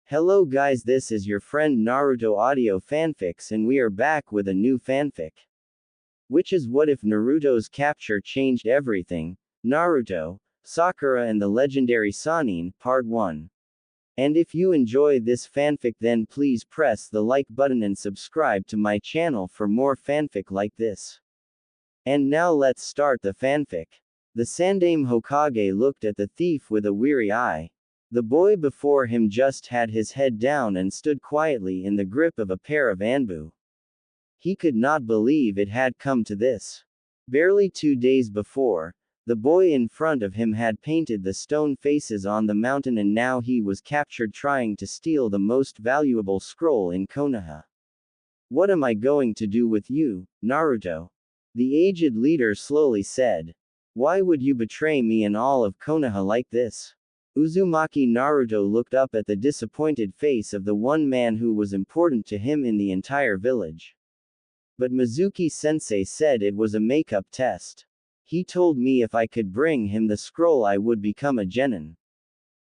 Hello guys, this is your friend Naruto Audio Fanfics and we are back with a new fanfic. Which is what if Naruto's capture changed everything? Naruto, Sakura and the Legendary Sannin, Part 1. And if you enjoy this fanfic then please press the like button and subscribe to my channel for more fanfic like this. And now let's start the fanfic. The Sandaime Hokage looked at the thief with a weary eye. The boy before him just had his head down and stood quietly in the grip of a pair of anbu. He could not believe it had come to this. Barely 2 days before, the boy in front of him had painted the stone faces on the mountain and now he was captured trying to steal the most valuable scroll in Konoha. What am I going to do with you, Naruto? The aged leader slowly said. Why would you betray me and all of Konoha like this? Uzumaki Naruto looked up at the disappointed face of the one man who was important to him in the entire village. But Mizuki-sensei said it was a makeup test. He told me if I could bring him the scroll I would become a genin.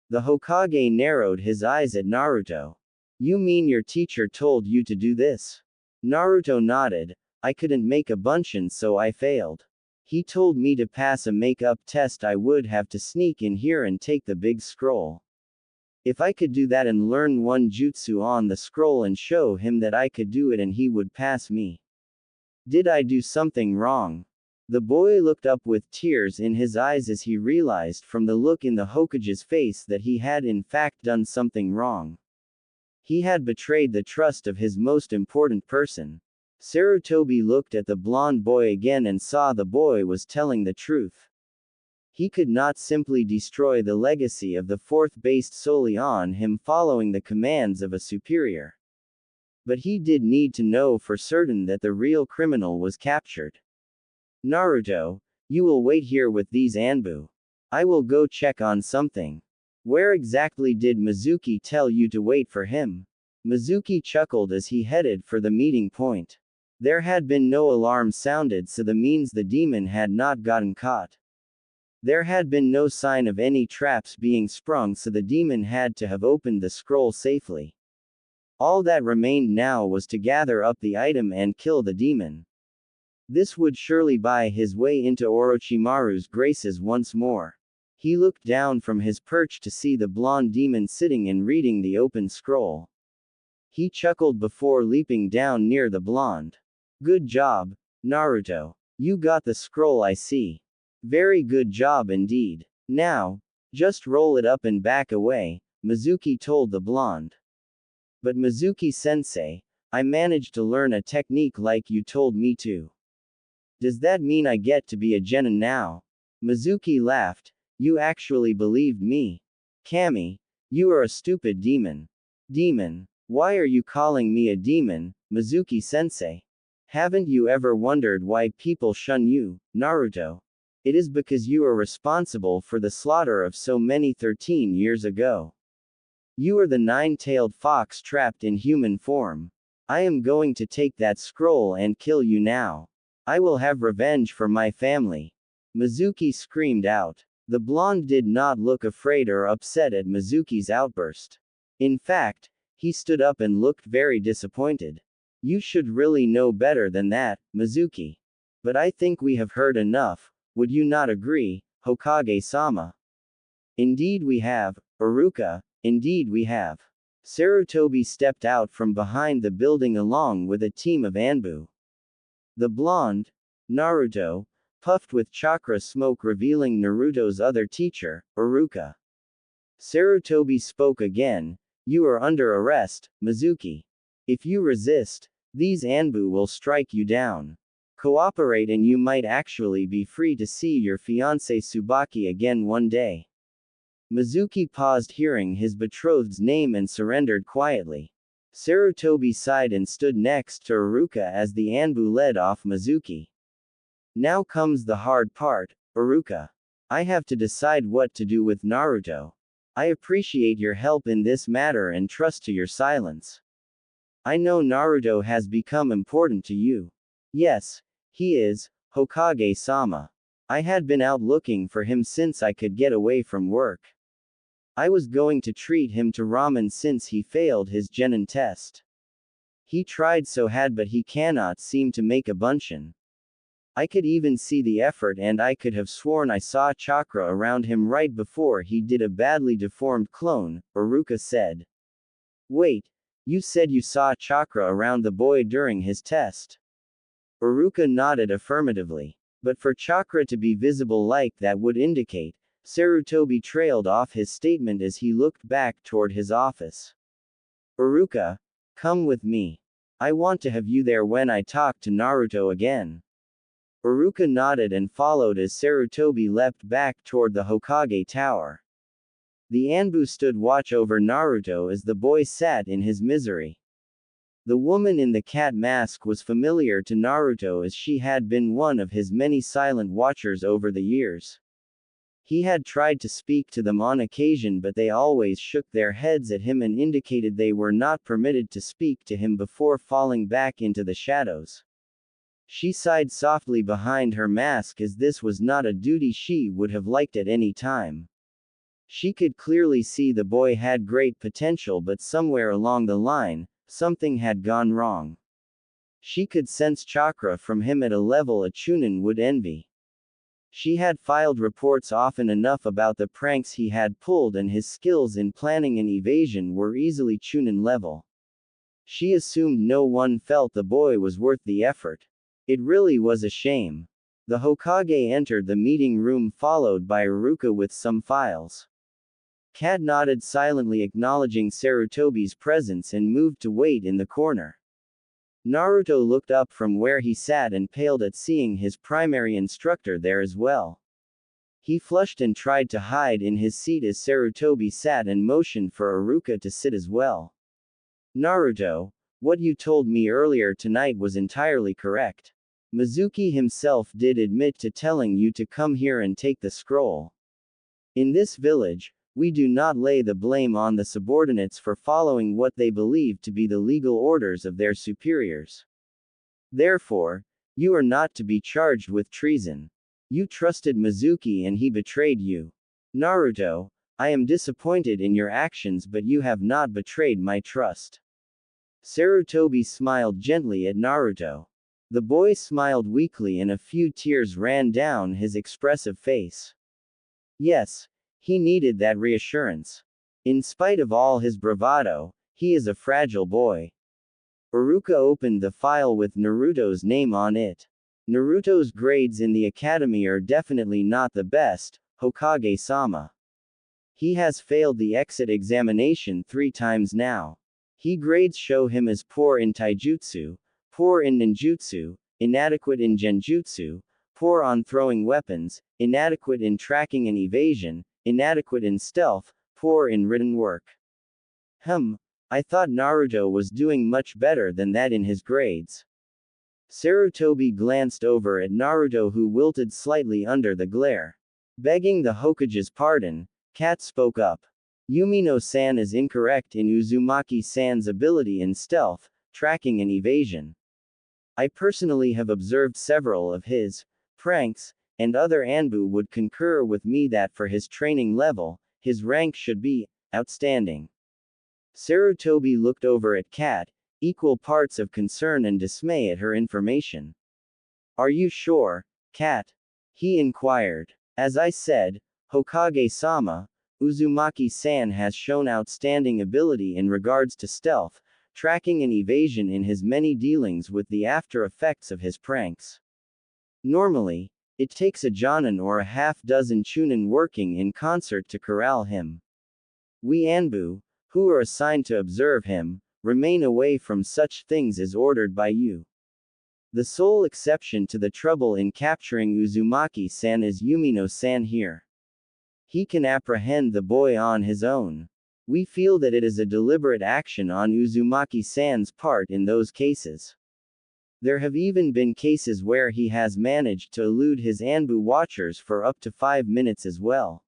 The Hokage narrowed his eyes at Naruto. You mean your teacher told you to do this? Naruto nodded. I couldn't make a bunshin so I failed. He told me to pass a make-up test I would have to sneak in here and take the big scroll. If I could do that and learn one jutsu on the scroll and show him that I could do it and he would pass me. Did I do something wrong? The boy looked up with tears in his eyes as he realized from the look in the Hokage's face that he had in fact done something wrong. He had betrayed the trust of his most important person. Sarutobi looked at the blonde boy again and saw the boy was telling the truth. He could not simply destroy the legacy of the fourth based solely on him following the commands of a superior. But he did need to know for certain that the real criminal was captured. Naruto, you will wait here with these anbu. I will go check on something. Where exactly did Mizuki tell you to wait for him? Mizuki chuckled as he headed for the meeting point. There had been no alarm sounded so that means the demon had not gotten caught. There had been no sign of any traps being sprung so the demon had to have opened the scroll safely. All that remained now was to gather up the item and kill the demon. This would surely buy his way into Orochimaru's graces once more. He looked down from his perch to see the blonde demon sitting and reading the open scroll. He chuckled before leaping down near the blonde. Good job, Naruto. You got the scroll I see. Very good job indeed. Now, just roll it up and back away, Mizuki told the blonde. But Mizuki-sensei, I managed to learn a technique like you told me to. Does that mean I get to be a genin now? Mizuki laughed. You actually believed me. Kami, you are a stupid demon. Demon. Why are you calling me a demon, Mizuki-sensei? Haven't you ever wondered why people shun you, Naruto? It is because you are responsible for the slaughter of so many 13 years ago. You are the nine-tailed fox trapped in human form. I am going to take that scroll and kill you now. I will have revenge for my family. Mizuki screamed out. The blonde did not look afraid or upset at Mizuki's outburst. In fact, he stood up and looked very disappointed. You should really know better than that, Mizuki. But I think we have heard enough, would you not agree, Hokage-sama? Indeed we have, Iruka, indeed we have. Sarutobi stepped out from behind the building along with a team of anbu. The blonde, Naruto, puffed with chakra smoke revealing Naruto's other teacher, Iruka. Sarutobi spoke again. You are under arrest, Mizuki. If you resist, these anbu will strike you down. Cooperate and you might actually be free to see your fiancé Tsubaki again one day. Mizuki paused hearing his betrothed's name and surrendered quietly. Sarutobi sighed and stood next to Iruka as the anbu led off Mizuki. Now comes the hard part, Iruka. I have to decide what to do with Naruto. I appreciate your help in this matter and trust to your silence. I know Naruto has become important to you. Yes, he is, Hokage-sama. I had been out looking for him since I could get away from work. I was going to treat him to ramen since he failed his genin test. He tried so hard but he cannot seem to make a bunshin. I could even see the effort and I could have sworn I saw chakra around him right before he did a badly deformed clone, Iruka said. Wait, you said you saw chakra around the boy during his test? Iruka nodded affirmatively. But for chakra to be visible like that would indicate, Sarutobi trailed off his statement as he looked back toward his office. Iruka, come with me. I want to have you there when I talk to Naruto again. Iruka nodded and followed as Sarutobi leapt back toward the Hokage tower. The Anbu stood watch over Naruto as the boy sat in his misery. The woman in the cat mask was familiar to Naruto as she had been one of his many silent watchers over the years. He had tried to speak to them on occasion but they always shook their heads at him and indicated they were not permitted to speak to him before falling back into the shadows. She sighed softly behind her mask as this was not a duty she would have liked at any time. She could clearly see the boy had great potential but somewhere along the line, something had gone wrong. She could sense chakra from him at a level a Chunin would envy. She had filed reports often enough about the pranks he had pulled and his skills in planning and evasion were easily Chunin level. She assumed no one felt the boy was worth the effort. It really was a shame. The Hokage entered the meeting room followed by Iruka with some files. Kat nodded silently acknowledging Sarutobi's presence and moved to wait in the corner. Naruto looked up from where he sat and paled at seeing his primary instructor there as well. He flushed and tried to hide in his seat as Sarutobi sat and motioned for Iruka to sit as well. Naruto, what you told me earlier tonight was entirely correct. Mizuki himself did admit to telling you to come here and take the scroll. In this village, we do not lay the blame on the subordinates for following what they believe to be the legal orders of their superiors. Therefore, you are not to be charged with treason. You trusted Mizuki and he betrayed you. Naruto, I am disappointed in your actions but you have not betrayed my trust. Sarutobi smiled gently at Naruto. The boy smiled weakly and a few tears ran down his expressive face. Yes, he needed that reassurance. In spite of all his bravado, he is a fragile boy. Iruka opened the file with Naruto's name on it. Naruto's grades in the academy are definitely not the best, Hokage-sama. He has failed the exit examination 3 times now. He grades show him as poor in taijutsu, poor in ninjutsu, inadequate in genjutsu, poor on throwing weapons, inadequate in tracking and evasion, inadequate in stealth, poor in written work. I thought Naruto was doing much better than that in his grades. Sarutobi glanced over at Naruto who wilted slightly under the glare. Begging the Hokage's pardon, Kat spoke up. Yumino-san is incorrect in Uzumaki-san's ability in stealth, tracking and evasion. I personally have observed several of his pranks, and other Anbu would concur with me that for his training level, his rank should be outstanding. Sarutobi looked over at Kat, equal parts of concern and dismay at her information. Are you sure, Kat? He inquired. As I said, Hokage-sama, Uzumaki-san has shown outstanding ability in regards to stealth, tracking and evasion in his many dealings with the after effects of his pranks. Normally, it takes a Jonin or a half-dozen Chunin working in concert to corral him. We Anbu, who are assigned to observe him, remain away from such things as ordered by you. The sole exception to the trouble in capturing Uzumaki-san is Yumino-san here. He can apprehend the boy on his own. We feel that it is a deliberate action on Uzumaki-san's part in those cases. There have even been cases where he has managed to elude his Anbu watchers for up to 5 minutes as well.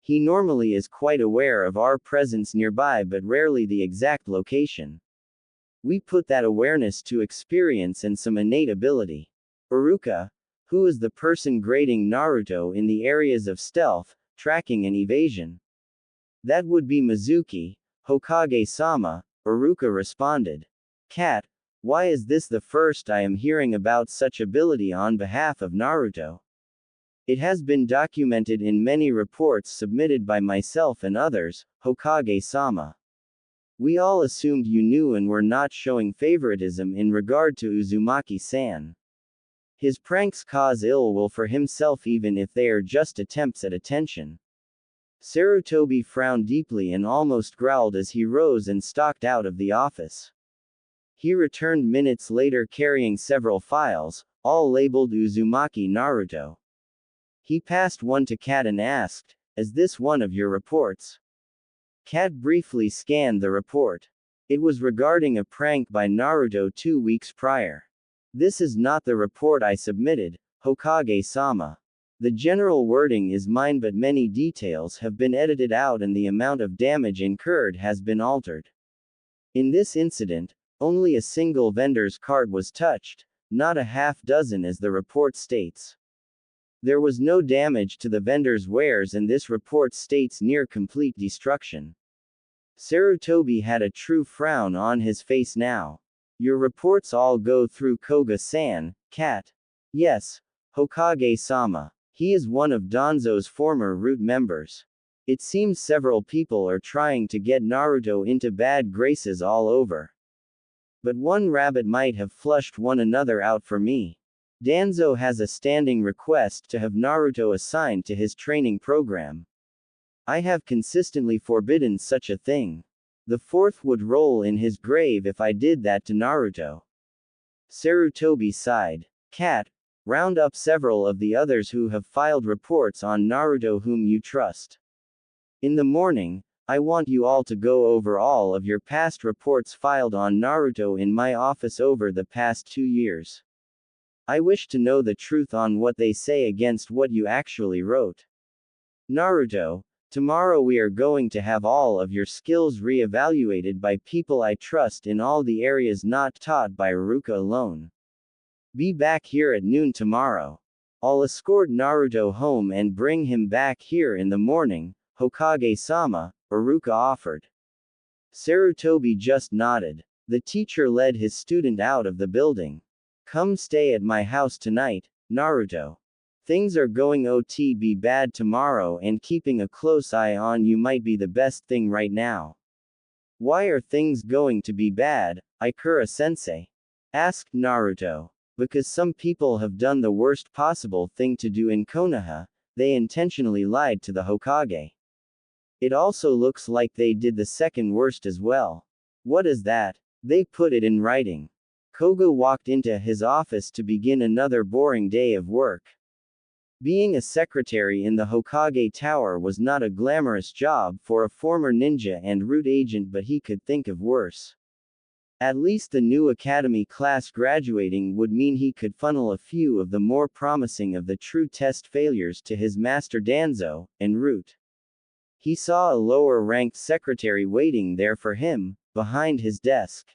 He normally is quite aware of our presence nearby but rarely the exact location. We put that awareness to experience and some innate ability. Iruka, who is the person grading Naruto in the areas of stealth, tracking and evasion? That would be Mizuki, Hokage-sama, Iruka responded. Cat, why is this the first I am hearing about such ability on behalf of Naruto? It has been documented in many reports submitted by myself and others, Hokage-sama. We all assumed you knew and were not showing favoritism in regard to Uzumaki-san. His pranks cause ill will for himself even if they are just attempts at attention. Sarutobi frowned deeply and almost growled as he rose and stalked out of the office. He returned minutes later carrying several files, all labeled Uzumaki Naruto. He passed one to Kat and asked, "Is this one of your reports?" Kat briefly scanned the report. It was regarding a prank by Naruto 2 weeks prior. This is not the report I submitted, Hokage-sama. The general wording is mine but many details have been edited out and the amount of damage incurred has been altered. In this incident, only a single vendor's cart was touched, not a half dozen as the report states. There was no damage to the vendor's wares and this report states near complete destruction. Sarutobi had a true frown on his face now. Your reports all go through Koga-san, Cat. Yes, Hokage-sama. He is one of Danzo's former root members. It seems several people are trying to get Naruto into bad graces all over. But one rabbit might have flushed one another out for me. Danzo has a standing request to have Naruto assigned to his training program. I have consistently forbidden such a thing. The fourth would roll in his grave if I did that to Naruto. Sarutobi sighed. Cat, round up several of the others who have filed reports on Naruto whom you trust. In the morning, I want you all to go over all of your past reports filed on Naruto in my office over the past 2 years. I wish to know the truth on what they say against what you actually wrote. Naruto, tomorrow we are going to have all of your skills re-evaluated by people I trust in all the areas not taught by Iruka alone. Be back here at noon tomorrow. I'll escort Naruto home and bring him back here in the morning, Hokage-sama, Iruka offered. Sarutobi just nodded. The teacher led his student out of the building. Come stay at my house tonight, Naruto. Things are going to be bad tomorrow and keeping a close eye on you might be the best thing right now. Why are things going to be bad, Ikura-sensei? Asked Naruto. Because some people have done the worst possible thing to do in Konoha, they intentionally lied to the Hokage. It also looks like they did the second worst as well. What is that? They put it in writing. Koga walked into his office to begin another boring day of work. Being a secretary in the Hokage Tower was not a glamorous job for a former ninja and root agent, but he could think of worse. At least the new academy class graduating would mean he could funnel a few of the more promising of the true test failures to his master Danzo, en route. He saw a lower-ranked secretary waiting there for him, behind his desk.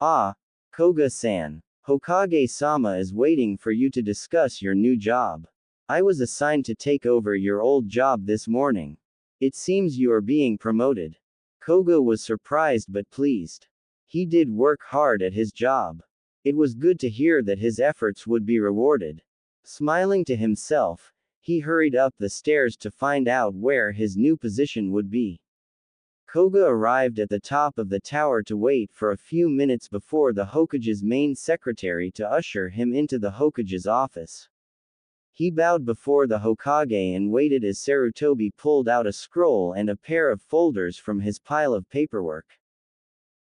Ah, Koga-san. Hokage-sama is waiting for you to discuss your new job. I was assigned to take over your old job this morning. It seems you are being promoted. Koga was surprised but pleased. He did work hard at his job. It was good to hear that his efforts would be rewarded. Smiling to himself, he hurried up the stairs to find out where his new position would be. Koga arrived at the top of the tower to wait for a few minutes before the Hokage's main secretary to usher him into the Hokage's office. He bowed before the Hokage and waited as Sarutobi pulled out a scroll and a pair of folders from his pile of paperwork.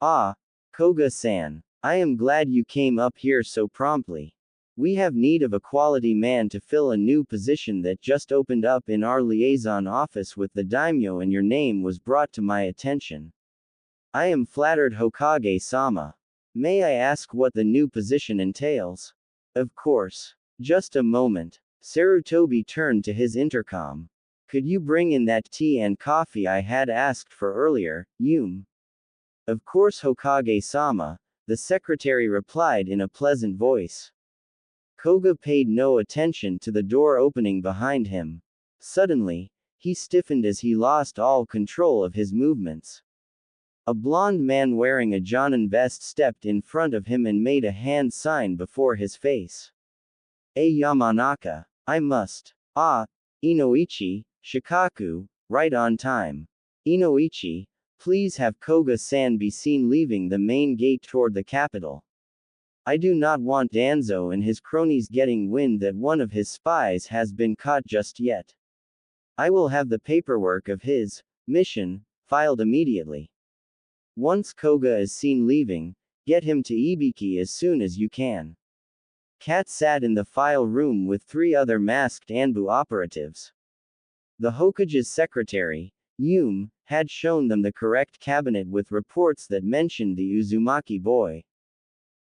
Ah, Koga-san. I am glad you came up here so promptly. We have need of a quality man to fill a new position that just opened up in our liaison office with the daimyo and your name was brought to my attention. I am flattered, Hokage-sama. May I ask what the new position entails? Of course. Just a moment. Sarutobi turned to his intercom. Could you bring in that tea and coffee I had asked for earlier, Yume? Of course, Hokage-sama, the secretary replied in a pleasant voice. Koga paid no attention to the door opening behind him. Suddenly, He stiffened as he lost all control of his movements. A blond man wearing a Jonin vest stepped in front of him and made a hand sign before his face. Yamanaka. I must. Ah, Inoichi, Shikaku, right on time. Inoichi, please have Koga-san be seen leaving the main gate toward the capital. I do not want Danzo and his cronies getting wind that one of his spies has been caught just yet. I will have the paperwork of his mission filed immediately. Once Koga is seen leaving, get him to Ibiki as soon as you can. Kat sat in the file room with 3 other masked Anbu operatives. The Hokage's secretary, Yume, had shown them the correct cabinet with reports that mentioned the Uzumaki boy.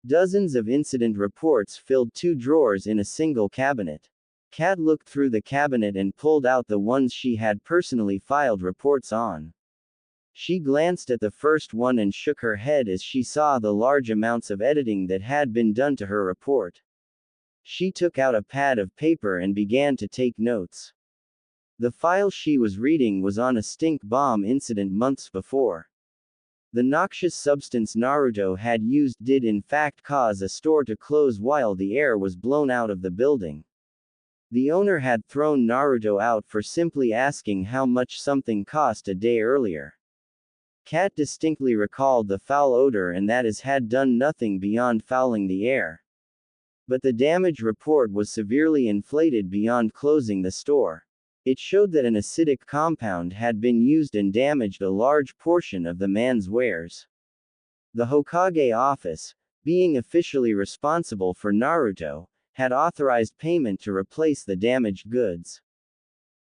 Dozens of incident reports filled 2 drawers in a single cabinet. Kat looked through the cabinet and pulled out the ones she had personally filed reports on. She glanced at the first one and shook her head as she saw the large amounts of editing that had been done to her report. She took out a pad of paper and began to take notes. The file she was reading was on a stink bomb incident months before. The noxious substance Naruto had used did in fact cause a store to close while the air was blown out of the building. The owner had thrown Naruto out for simply asking how much something cost a day earlier. Kat distinctly recalled the foul odor and that had done nothing beyond fouling the air. But the damage report was severely inflated beyond closing the store. It showed that an acidic compound had been used and damaged a large portion of the man's wares. The Hokage office, being officially responsible for Naruto, had authorized payment to replace the damaged goods.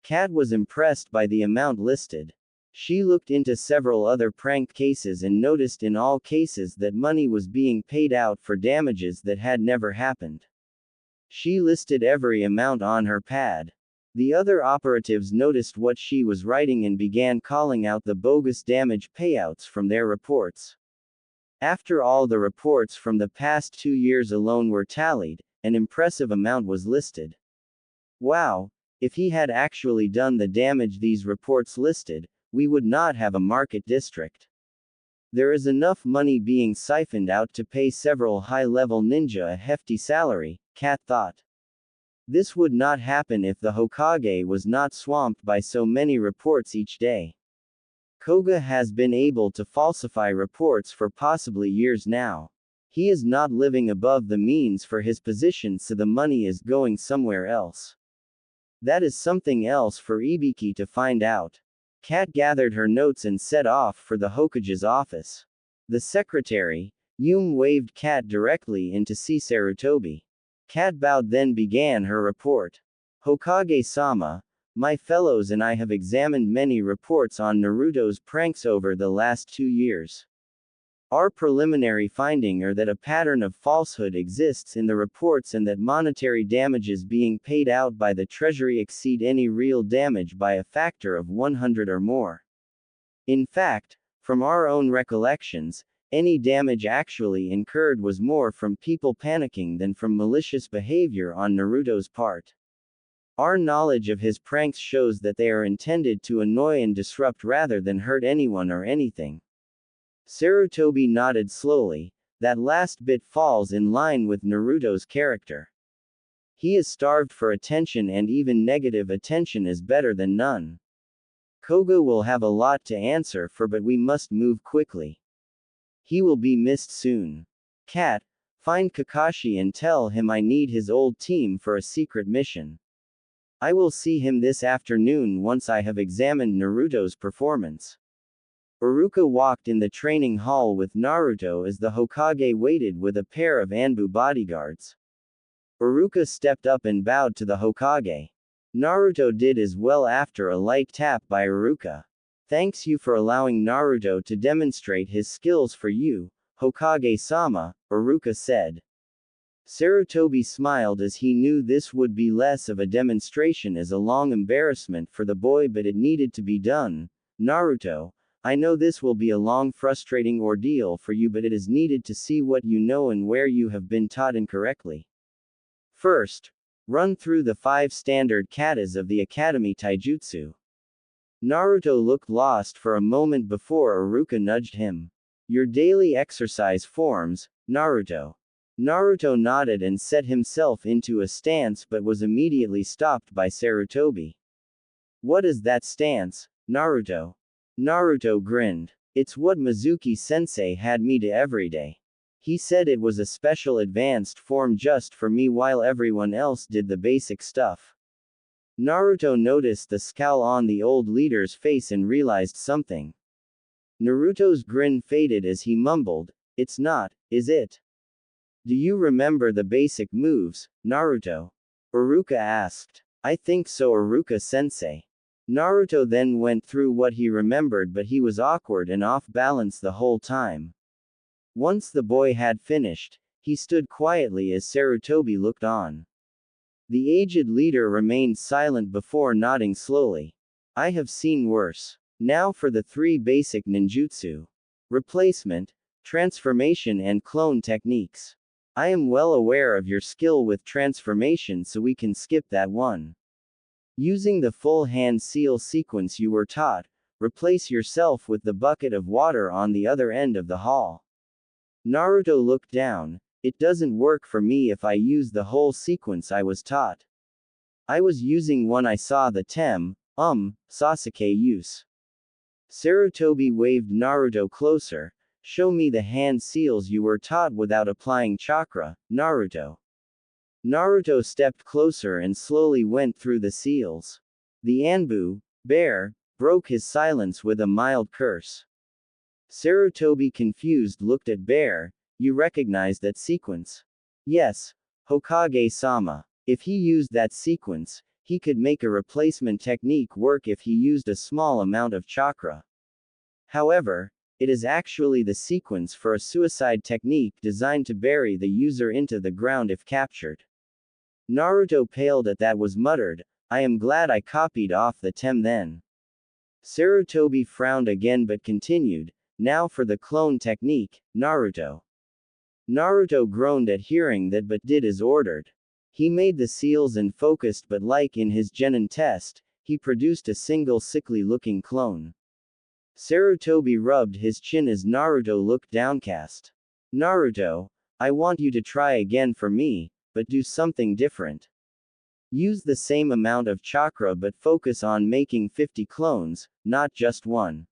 Kat was impressed by the amount listed. She looked into several other prank cases and noticed in all cases that money was being paid out for damages that had never happened. She listed every amount on her pad. The other operatives noticed what she was writing and began calling out the bogus damage payouts from their reports. After all the reports from the past 2 years alone were tallied, an impressive amount was listed. Wow, if he had actually done the damage these reports listed, we would not have a market district. There is enough money being siphoned out to pay several high-level ninja a hefty salary, Kat thought. This would not happen if the Hokage was not swamped by so many reports each day. Koga has been able to falsify reports for possibly years now. He is not living above the means for his position, so the money is going somewhere else. That is something else for Ibiki to find out. Kat gathered her notes and set off for the Hokage's office. The secretary, Yume, waved Kat directly in to see Sarutobi. Kat bowed, then began her report. Hokage-sama, my fellows and I have examined many reports on Naruto's pranks over the last 2 years. Our preliminary finding are that a pattern of falsehood exists in the reports and that monetary damages being paid out by the treasury exceed any real damage by a factor of 100 or more. In fact, from our own recollections, any damage actually incurred was more from people panicking than from malicious behavior on Naruto's part. Our knowledge of his pranks shows that they are intended to annoy and disrupt rather than hurt anyone or anything. Sarutobi nodded slowly. That last bit falls in line with Naruto's character. He is starved for attention, and even negative attention is better than none. Koga will have a lot to answer for, but we must move quickly. He will be missed soon. Kat, find Kakashi and tell him I need his old team for a secret mission. I will see him this afternoon once I have examined Naruto's performance. Iruka walked in the training hall with Naruto as the Hokage waited with a pair of Anbu bodyguards. Iruka stepped up and bowed to the Hokage. Naruto did as well after a light tap by Iruka. Thanks you for allowing Naruto to demonstrate his skills for you, Hokage-sama, Iruka said. Sarutobi smiled as he knew this would be less of a demonstration as a long embarrassment for the boy, but it needed to be done. Naruto, I know this will be a long frustrating ordeal for you, but it is needed to see what you know and where you have been taught incorrectly. First, run through the 5 standard katas of the Academy Taijutsu. Naruto looked lost for a moment before Iruka nudged him. Your daily exercise forms, Naruto. Naruto nodded and set himself into a stance but was immediately stopped by Sarutobi. What is that stance, Naruto? Naruto grinned. It's what Mizuki-sensei had me do every day. He said it was a special advanced form just for me while everyone else did the basic stuff. Naruto noticed the scowl on the old leader's face and realized something. Naruto's grin faded as he mumbled, "It's not, is it? Do you remember the basic moves, Naruto?" Iruka asked. I think so, Iruka-sensei. Naruto then went through what he remembered, but he was awkward and off balance the whole time. Once the boy had finished, he stood quietly as Sarutobi looked on. The aged leader remained silent before nodding slowly. I have seen worse. Now for the 3 basic ninjutsu. Replacement, transformation and clone techniques. I am well aware of your skill with transformation, so we can skip that one. Using the full hand seal sequence you were taught, replace yourself with the bucket of water on the other end of the hall. Naruto looked down. It doesn't work for me if I use the whole sequence I was taught. I was using one I saw the Sasuke use. Sarutobi waved Naruto closer. Show me the hand seals you were taught without applying chakra, Naruto. Naruto stepped closer and slowly went through the seals. The Anbu, bear, broke his silence with a mild curse. Sarutobi confused looked at Bear. You recognize that sequence? Yes, Hokage-sama. If he used that sequence, he could make a replacement technique work if he used a small amount of chakra. However, it is actually the sequence for a suicide technique designed to bury the user into the ground if captured. Naruto paled at that was muttered, I am glad I copied off the then. Sarutobi frowned again but continued, now for the clone technique, Naruto. Naruto groaned at hearing that but did as ordered. He made the seals and focused, but like in his genin test, he produced a single sickly-looking clone. Sarutobi rubbed his chin as Naruto looked downcast. Naruto, I want you to try again for me, but do something different. Use the same amount of chakra but focus on making 50 clones, not just one.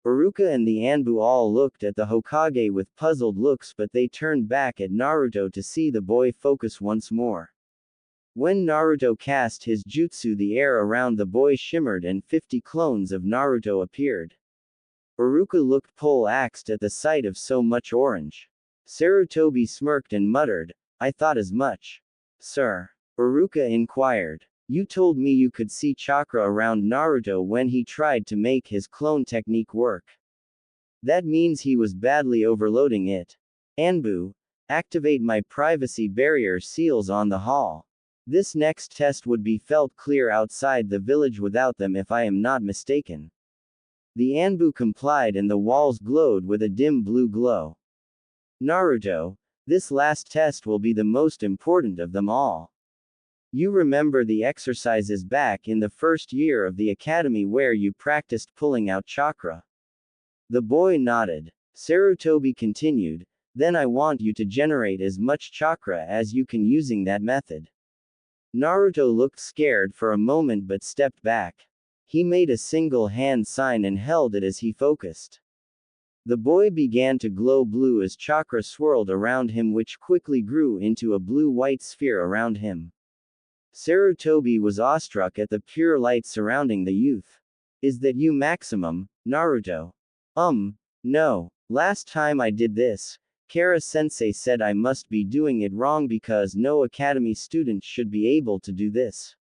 Iruka and the Anbu all looked at the Hokage with puzzled looks, but they turned back at Naruto to see the boy focus once more. When Naruto cast his jutsu, the air around the boy shimmered and 50 clones of Naruto appeared. Iruka looked pole-axed at the sight of so much orange. Sarutobi smirked and muttered, I thought as much. Sir? Iruka inquired. You told me you could see chakra around Naruto when he tried to make his clone technique work. That means he was badly overloading it. Anbu, activate my privacy barrier seals on the hall. This next test would be felt clear outside the village without them if I am not mistaken. The Anbu complied and the walls glowed with a dim blue glow. Naruto, this last test will be the most important of them all. You remember the exercises back in the first year of the academy where you practiced pulling out chakra? The boy nodded. Sarutobi continued, then I want you to generate as much chakra as you can using that method. Naruto looked scared for a moment but stepped back. He made a single hand sign and held it as he focused. The boy began to glow blue as chakra swirled around him, which quickly grew into a blue-white sphere around him. Sarutobi was awestruck at the pure light surrounding the youth. Is that you maximum, Naruto? No. Last time I did this, Kara-sensei said I must be doing it wrong because no academy student should be able to do this.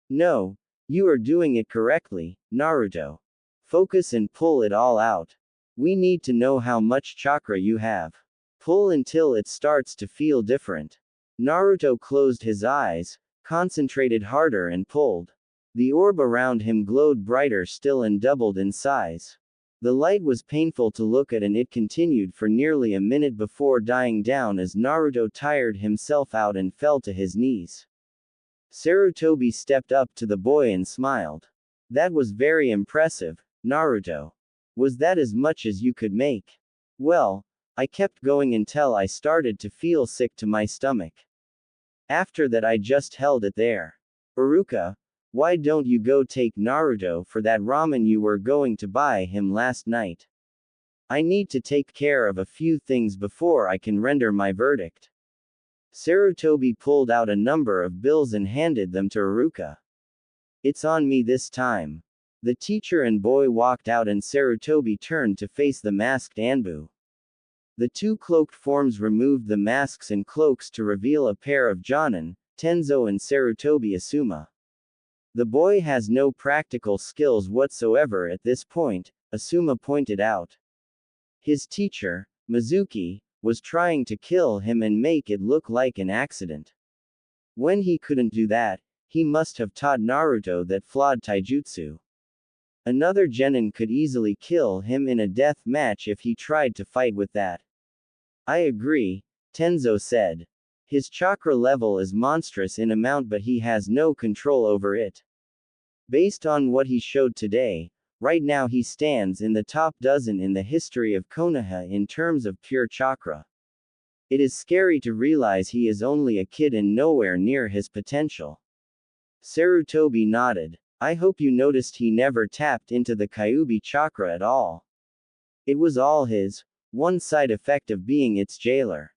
No. You are doing it correctly, Naruto. Focus and pull it all out. We need to know how much chakra you have. Pull until it starts to feel different. Naruto closed his eyes, concentrated harder and pulled. The orb around him glowed brighter still and doubled in size. The light was painful to look at and it continued for nearly a minute before dying down as Naruto tired himself out and fell to his knees. Sarutobi stepped up to the boy and smiled. That was very impressive, Naruto. Was that as much as you could make? Well, I kept going until I started to feel sick to my stomach. After that I just held it there. Iruka, why don't you go take Naruto for that ramen you were going to buy him last night? I need to take care of a few things before I can render my verdict. Sarutobi pulled out a number of bills and handed them to Iruka. It's on me this time. The teacher and boy walked out and Sarutobi turned to face the masked Anbu. The two cloaked forms removed the masks and cloaks to reveal a pair of Jonin, Tenzo and Sarutobi Asuma. The boy has no practical skills whatsoever at this point, Asuma pointed out. His teacher, Mizuki, was trying to kill him and make it look like an accident. When he couldn't do that, he must have taught Naruto that flawed taijutsu. Another genin could easily kill him in a death match if he tried to fight with that. I agree, Tenzo said. His chakra level is monstrous in amount but he has no control over it. Based on what he showed today, right now he stands in the top dozen in the history of Konoha in terms of pure chakra. It is scary to realize he is only a kid and nowhere near his potential. Sarutobi nodded. I hope you noticed he never tapped into the Kyuubi chakra at all. It was all his, one side effect of being its jailer.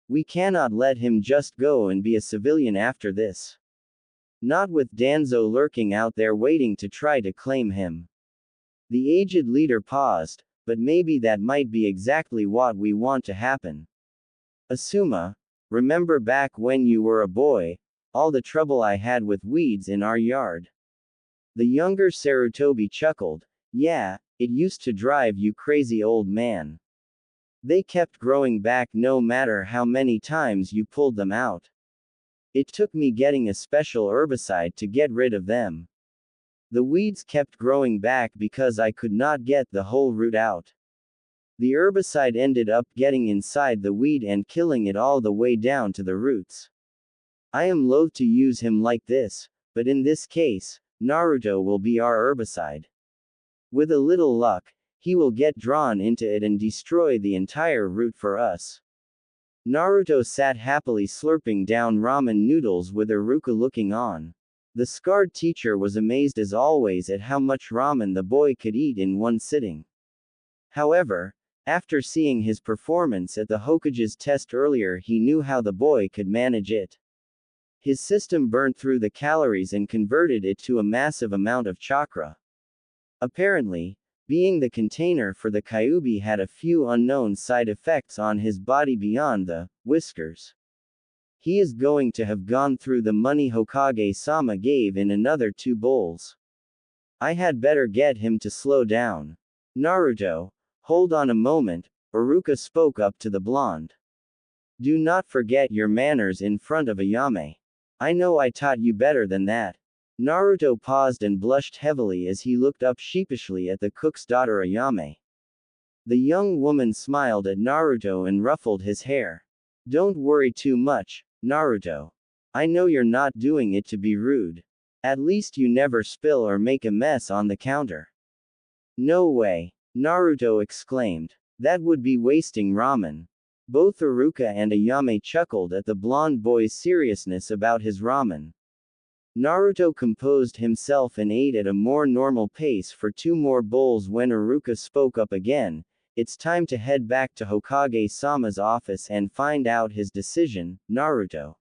We cannot let him just go and be a civilian after this. Not with Danzo lurking out there waiting to try to claim him. The aged leader paused, but maybe that might be exactly what we want to happen. Asuma, remember back when you were a boy, all the trouble I had with weeds in our yard? The younger Sarutobi chuckled. Yeah, it used to drive you crazy, old man. They kept growing back no matter how many times you pulled them out. It took me getting a special herbicide to get rid of them. The weeds kept growing back because I could not get the whole root out. The herbicide ended up getting inside the weed and killing it all the way down to the roots. I am loath to use him like this, but in this case, Naruto will be our herbicide. With a little luck, he will get drawn into it and destroy the entire root for us. Naruto sat happily slurping down ramen noodles with Iruka looking on. The scarred teacher was amazed as always at how much ramen the boy could eat in one sitting. However, after seeing his performance at the Hokage's test earlier, he knew how the boy could manage it. His system burnt through the calories and converted it to a massive amount of chakra. Apparently, being the container for the Kyuubi had a few unknown side effects on his body beyond the whiskers. He is going to have gone through the money Hokage-sama gave in another 2 bowls. I had better get him to slow down. Naruto, hold on a moment, Iruka spoke up to the blonde. Do not forget your manners in front of Ayame. I know I taught you better than that. Naruto paused and blushed heavily as he looked up sheepishly at the cook's daughter Ayame. The young woman smiled at Naruto and ruffled his hair. Don't worry too much, Naruto. I know you're not doing it to be rude. At least you never spill or make a mess on the counter. No way, Naruto exclaimed. That would be wasting ramen. Both Iruka and Ayame chuckled at the blonde boy's seriousness about his ramen. Naruto composed himself and ate at a more normal pace for 2 more bowls when Iruka spoke up again. It's time to head back to Hokage-sama's office and find out his decision, Naruto.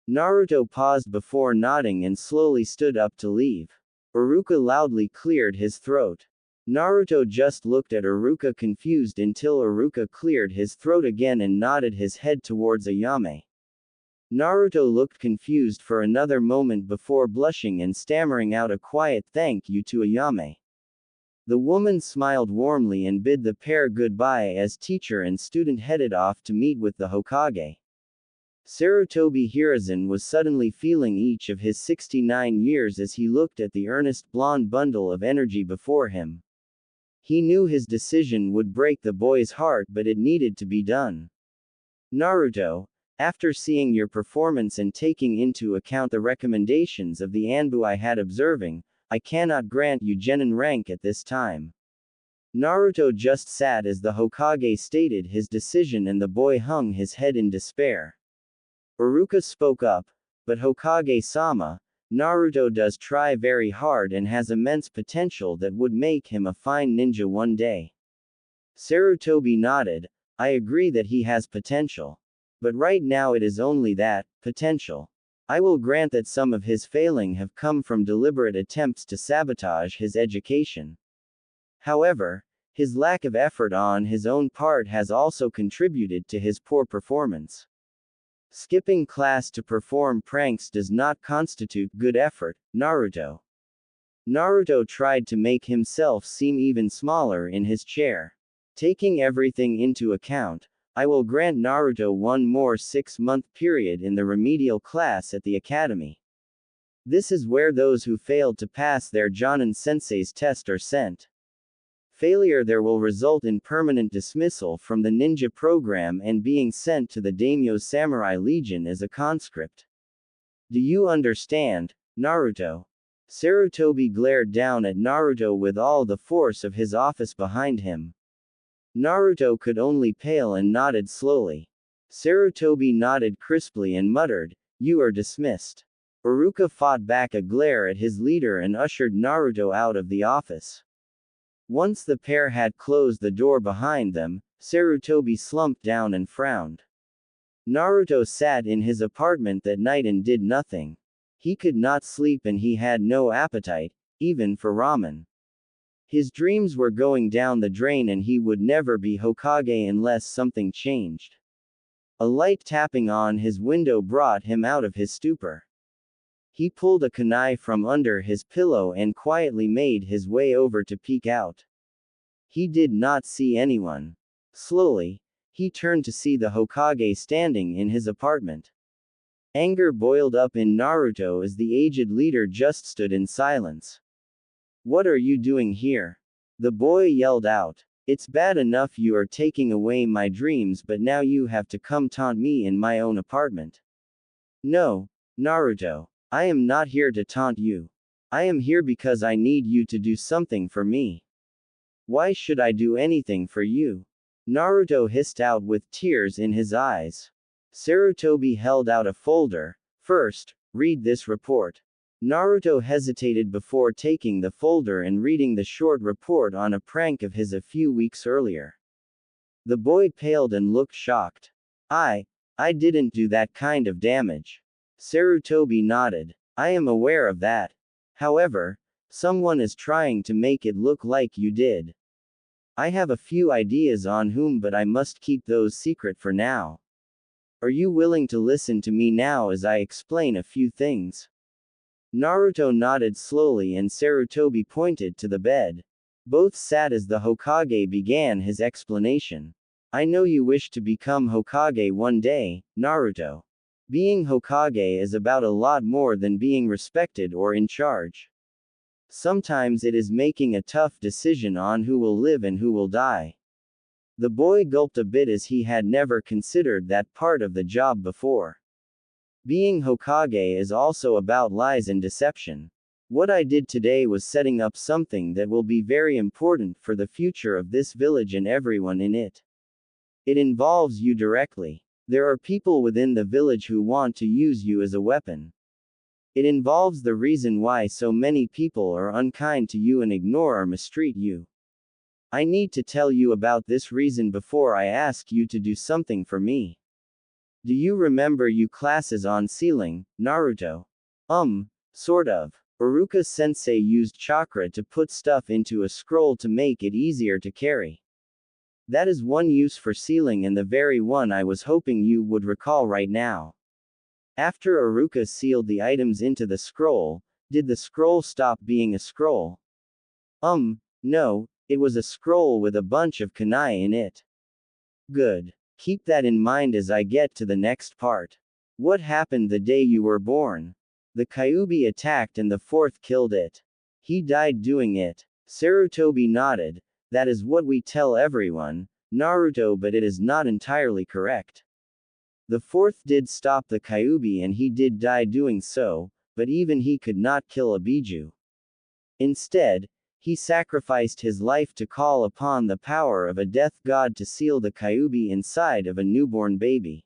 Naruto paused before nodding and slowly stood up to leave. Iruka loudly cleared his throat. Naruto just looked at Iruka confused until Iruka cleared his throat again and nodded his head towards Ayame. Naruto looked confused for another moment before blushing and stammering out a quiet thank you to Ayame. The woman smiled warmly and bid the pair goodbye as teacher and student headed off to meet with the Hokage. Sarutobi Hiruzen was suddenly feeling each of his 69 years as he looked at the earnest blonde bundle of energy before him. He knew his decision would break the boy's heart, but it needed to be done. Naruto, after seeing your performance and taking into account the recommendations of the Anbu I had observing, I cannot grant you genin rank at this time. Naruto just sat as the Hokage stated his decision and the boy hung his head in despair. Iruka spoke up, but Hokage-sama, Naruto does try very hard and has immense potential that would make him a fine ninja one day. Sarutobi nodded, I agree that he has potential. But right now it is only that, potential. I will grant that some of his failing have come from deliberate attempts to sabotage his education. However, his lack of effort on his own part has also contributed to his poor performance. Skipping class to perform pranks does not constitute good effort, Naruto. Naruto tried to make himself seem even smaller in his chair. Taking everything into account, I will grant Naruto one more 6-month period in the remedial class at the academy. This is where those who failed to pass their Jonin sensei's test are sent. Failure there will result in permanent dismissal from the ninja program and being sent to the daimyo's samurai legion as a conscript. Do you understand, Naruto? Sarutobi glared down at Naruto with all the force of his office behind him. Naruto could only pale and nodded slowly. Sarutobi nodded crisply and muttered, You are dismissed. Iruka fought back a glare at his leader and ushered Naruto out of the office. Once the pair had closed the door behind them, Sarutobi slumped down and frowned. Naruto sat in his apartment that night and did nothing. He could not sleep and he had no appetite, even for ramen. His dreams were going down the drain and he would never be Hokage unless something changed. A light tapping on his window brought him out of his stupor. He pulled a kunai from under his pillow and quietly made his way over to peek out. He did not see anyone. Slowly, he turned to see the Hokage standing in his apartment. Anger boiled up in Naruto as the aged leader just stood in silence. What are you doing here? The boy yelled out. It's bad enough you are taking away my dreams, but now you have to come taunt me in my own apartment. No, Naruto. I am not here to taunt you. I am here because I need you to do something for me. Why should I do anything for you? Naruto hissed out with tears in his eyes. Sarutobi held out a folder. First, read this report. Naruto hesitated before taking the folder and reading the short report on a prank of his a few weeks earlier. The boy paled and looked shocked. I didn't do that kind of damage. Sarutobi nodded. I am aware of that. However, someone is trying to make it look like you did. I have a few ideas on whom, but I must keep those secret for now. Are you willing to listen to me now as I explain a few things? Naruto nodded slowly and Sarutobi pointed to the bed. Both sat as the Hokage began his explanation. I know you wish to become Hokage one day, Naruto. Being Hokage is about a lot more than being respected or in charge. Sometimes it is making a tough decision on who will live and who will die. The boy gulped a bit as he had never considered that part of the job before. Being Hokage is also about lies and deception. What I did today was setting up something that will be very important for the future of this village and everyone in it. It involves you directly. There are people within the village who want to use you as a weapon. It involves the reason why so many people are unkind to you and ignore or mistreat you. I need to tell you about this reason before I ask you to do something for me. Do you remember your classes on sealing, Naruto? Sort of. Iruka-sensei used chakra to put stuff into a scroll to make it easier to carry. That is one use for sealing and the very one I was hoping you would recall right now. After Iruka sealed the items into the scroll, did the scroll stop being a scroll? No, it was a scroll with a bunch of kunai in it. Good. Keep that in mind as I get to the next part. What happened the day you were born? The Kyuubi attacked and the fourth killed it. He died doing it. Sarutobi nodded. That is what we tell everyone, Naruto, but it is not entirely correct. The fourth did stop the Kyuubi and he did die doing so, but even he could not kill a Biju. Instead, he sacrificed his life to call upon the power of a death god to seal the Kyuubi inside of a newborn baby.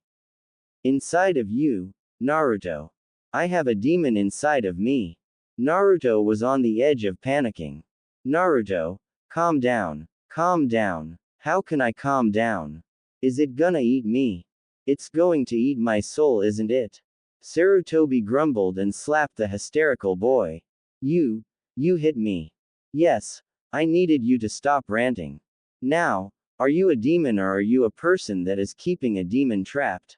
Inside of you, Naruto. I have a demon inside of me. Naruto was on the edge of panicking. Naruto, calm down. Calm down. How can I calm down? Is it gonna eat me? It's going to eat my soul, isn't it? Sarutobi grumbled and slapped the hysterical boy. You hit me. Yes, I needed you to stop ranting. Now, are you a demon or are you a person that is keeping a demon trapped?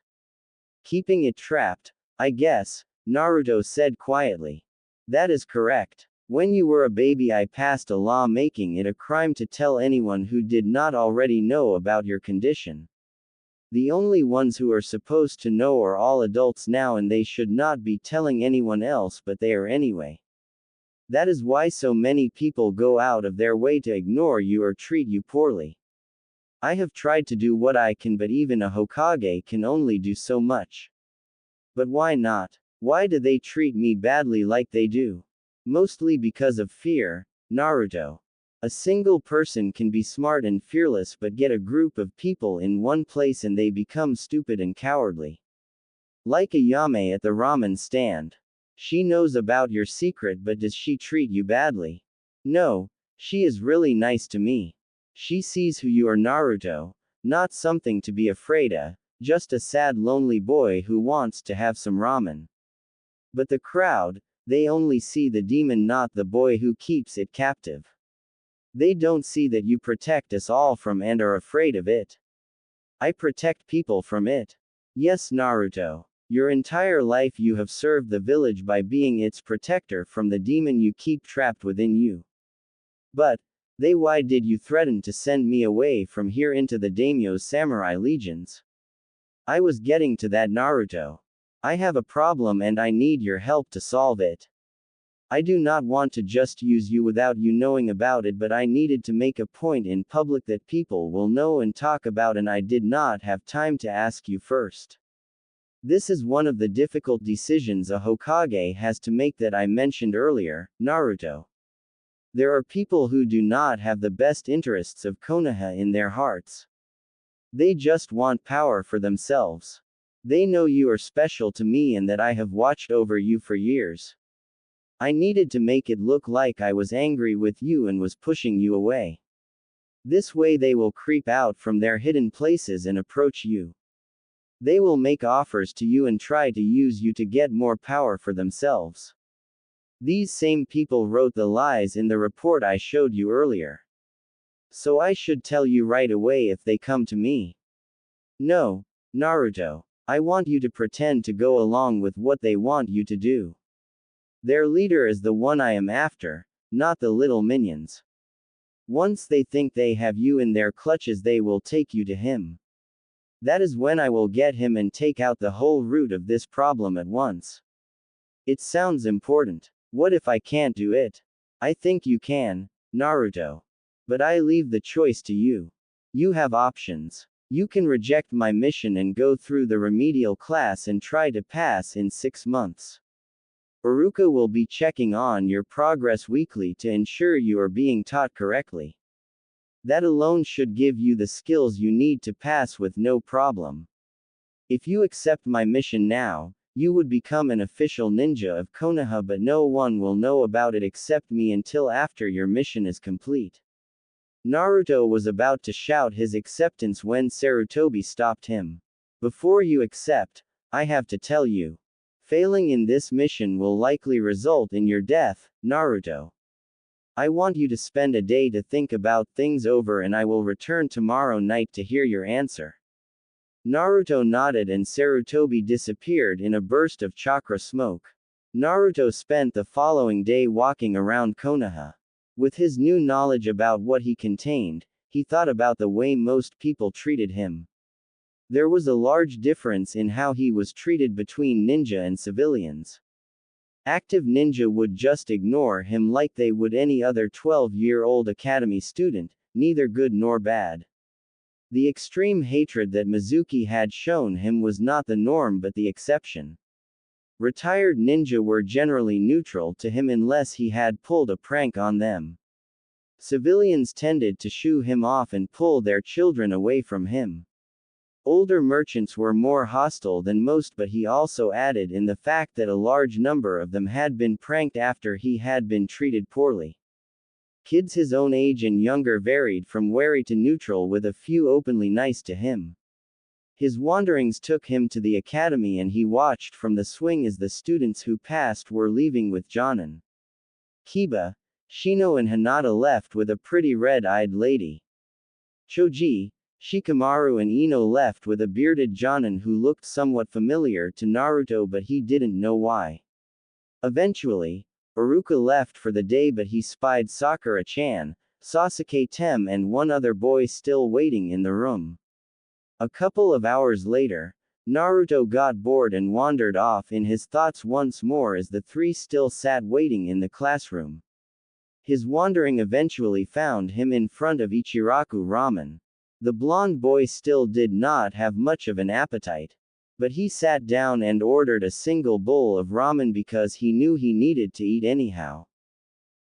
Keeping it trapped, I guess, Naruto said quietly. That is correct. When you were a baby, I passed a law making it a crime to tell anyone who did not already know about your condition. The only ones who are supposed to know are all adults now, and they should not be telling anyone else, but they are anyway. That is why so many people go out of their way to ignore you or treat you poorly. I have tried to do what I can, but even a Hokage can only do so much. But why not? Why do they treat me badly like they do? Mostly because of fear, Naruto. A single person can be smart and fearless, but get a group of people in one place and they become stupid and cowardly. Like a Yame at the ramen stand. She knows about your secret, but does she treat you badly? No, she is really nice to me. She sees who you are, Naruto, not something to be afraid of, just a sad lonely boy who wants to have some ramen. But the crowd, they only see the demon, not the boy who keeps it captive. They don't see that you protect us all from and are afraid of it. I protect people from it. Yes, Naruto. Your entire life you have served the village by being its protector from the demon you keep trapped within you. But, why did you threaten to send me away from here into the daimyo's samurai legions? I was getting to that, Naruto. I have a problem and I need your help to solve it. I do not want to just use you without you knowing about it, but I needed to make a point in public that people will know and talk about, and I did not have time to ask you first. This is one of the difficult decisions a Hokage has to make that I mentioned earlier, Naruto. There are people who do not have the best interests of Konoha in their hearts. They just want power for themselves. They know you are special to me and that I have watched over you for years. I needed to make it look like I was angry with you and was pushing you away. This way they will creep out from their hidden places and approach you. They will make offers to you and try to use you to get more power for themselves. These same people wrote the lies in the report I showed you earlier. So I should tell you right away if they come to me. No, Naruto. I want you to pretend to go along with what they want you to do. Their leader is the one I am after, not the little minions. Once they think they have you in their clutches, they will take you to him. That is when I will get him and take out the whole root of this problem at once. It sounds important. What if I can't do it? I think you can, Naruto. But I leave the choice to you. You have options. You can reject my mission and go through the remedial class and try to pass in 6 months. Iruka will be checking on your progress weekly to ensure you are being taught correctly. That alone should give you the skills you need to pass with no problem. If you accept my mission now, you would become an official ninja of Konoha, but no one will know about it except me until after your mission is complete. Naruto was about to shout his acceptance when Sarutobi stopped him. Before you accept, I have to tell you. Failing in this mission will likely result in your death, Naruto. I want you to spend a day to think about things over and I will return tomorrow night to hear your answer. Naruto nodded and Sarutobi disappeared in a burst of chakra smoke. Naruto spent the following day walking around Konoha. With his new knowledge about what he contained, he thought about the way most people treated him. There was a large difference in how he was treated between ninja and civilians. Active ninja would just ignore him like they would any other 12-year-old academy student, neither good nor bad. The extreme hatred that Mizuki had shown him was not the norm but the exception. Retired ninja were generally neutral to him unless he had pulled a prank on them. Civilians tended to shoo him off and pull their children away from him. Older merchants were more hostile than most, but he also added in the fact that a large number of them had been pranked after he had been treated poorly. Kids his own age and younger varied from wary to neutral, with a few openly nice to him. His wanderings took him to the academy, and he watched from the swing as the students who passed were leaving with Jonin. Kiba, Shino and Hinata left with a pretty red-eyed lady. Choji, Shikamaru and Ino left with a bearded Jonin who looked somewhat familiar to Naruto, but he didn't know why. Eventually, Iruka left for the day, but he spied Sakura-chan, Sasuke Tem and one other boy still waiting in the room. A couple of hours later, Naruto got bored and wandered off in his thoughts once more as the three still sat waiting in the classroom. His wandering eventually found him in front of Ichiraku Ramen. The blonde boy still did not have much of an appetite, but he sat down and ordered a single bowl of ramen because he knew he needed to eat anyhow.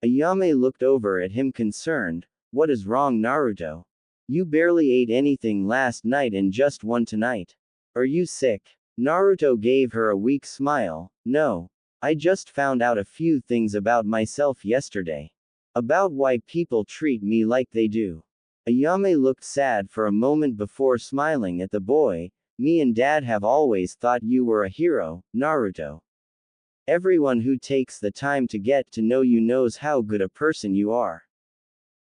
Ayame looked over at him concerned. "What is wrong, Naruto? You barely ate anything last night and just one tonight. Are you sick?" Naruto gave her a weak smile. "No. I just found out a few things about myself yesterday. About why people treat me like they do." Ayame looked sad for a moment before smiling at the boy. "Me and Dad have always thought you were a hero, Naruto. Everyone who takes the time to get to know you knows how good a person you are."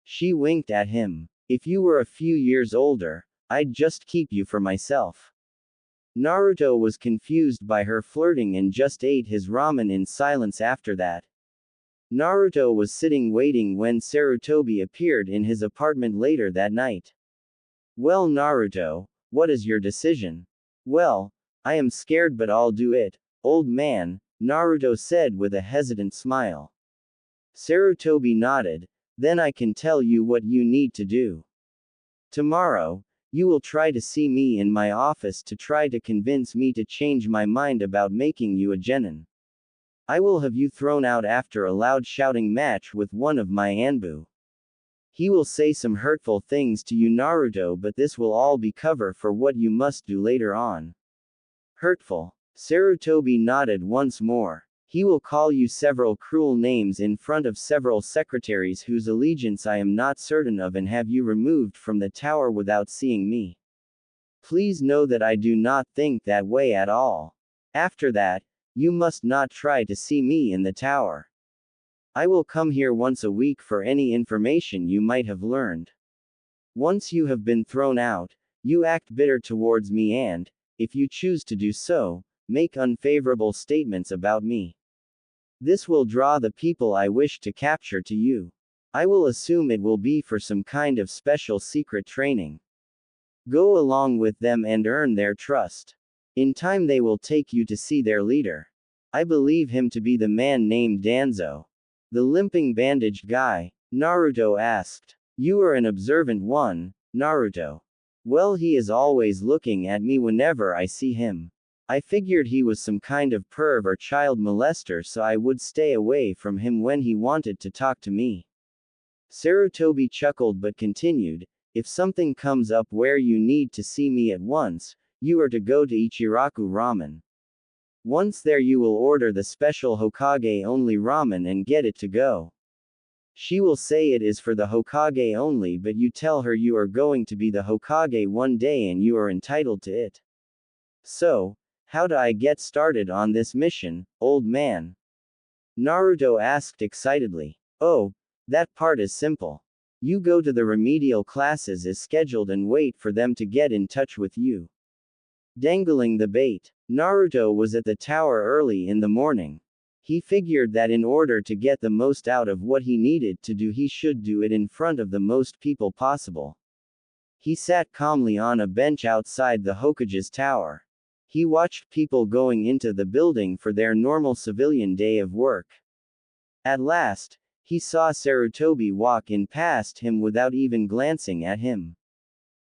She winked at him. "If you were a few years older, I'd just keep you for myself." Naruto was confused by her flirting and just ate his ramen in silence after that. Naruto was sitting waiting when Sarutobi appeared in his apartment later that night. "Well, Naruto, what is your decision?" "Well, I am scared, but I'll do it, old man," Naruto said with a hesitant smile. Sarutobi nodded. "Then I can tell you what you need to do. Tomorrow, you will try to see me in my office to try to convince me to change my mind about making you a genin. I will have you thrown out after a loud shouting match with one of my Anbu. He will say some hurtful things to you, Naruto, but this will all be cover for what you must do later on." "Hurtful?" Sarutobi nodded once more. "He will call you several cruel names in front of several secretaries whose allegiance I am not certain of, and have you removed from the tower without seeing me. Please know that I do not think that way at all. After that, you must not try to see me in the tower. I will come here once a week for any information you might have learned. Once you have been thrown out, you act bitter towards me and, if you choose to do so, make unfavorable statements about me. This will draw the people I wish to capture to you. I will assume it will be for some kind of special secret training. Go along with them and earn their trust. In time they will take you to see their leader. I believe him to be the man named Danzo." "The limping bandaged guy?" Naruto asked. "You are an observant one, Naruto." "Well, he is always looking at me whenever I see him. I figured he was some kind of perv or child molester, so I would stay away from him when he wanted to talk to me." Sarutobi chuckled but continued, "If something comes up where you need to see me at once, you are to go to Ichiraku Ramen. Once there you will order the special Hokage only ramen and get it to go. She will say it is for the Hokage only, but you tell her you are going to be the Hokage one day and you are entitled to it." "So, how do I get started on this mission, old man?" Naruto asked excitedly. "Oh, that part is simple. You go to the remedial classes as scheduled and wait for them to get in touch with you." Dangling the bait. Naruto was at the tower early in the morning. He figured that in order to get the most out of what he needed to do, he should do it in front of the most people possible. He sat calmly on a bench outside the Hokage's tower. He watched people going into the building for their normal civilian day of work. At last, he saw Sarutobi walk in past him without even glancing at him.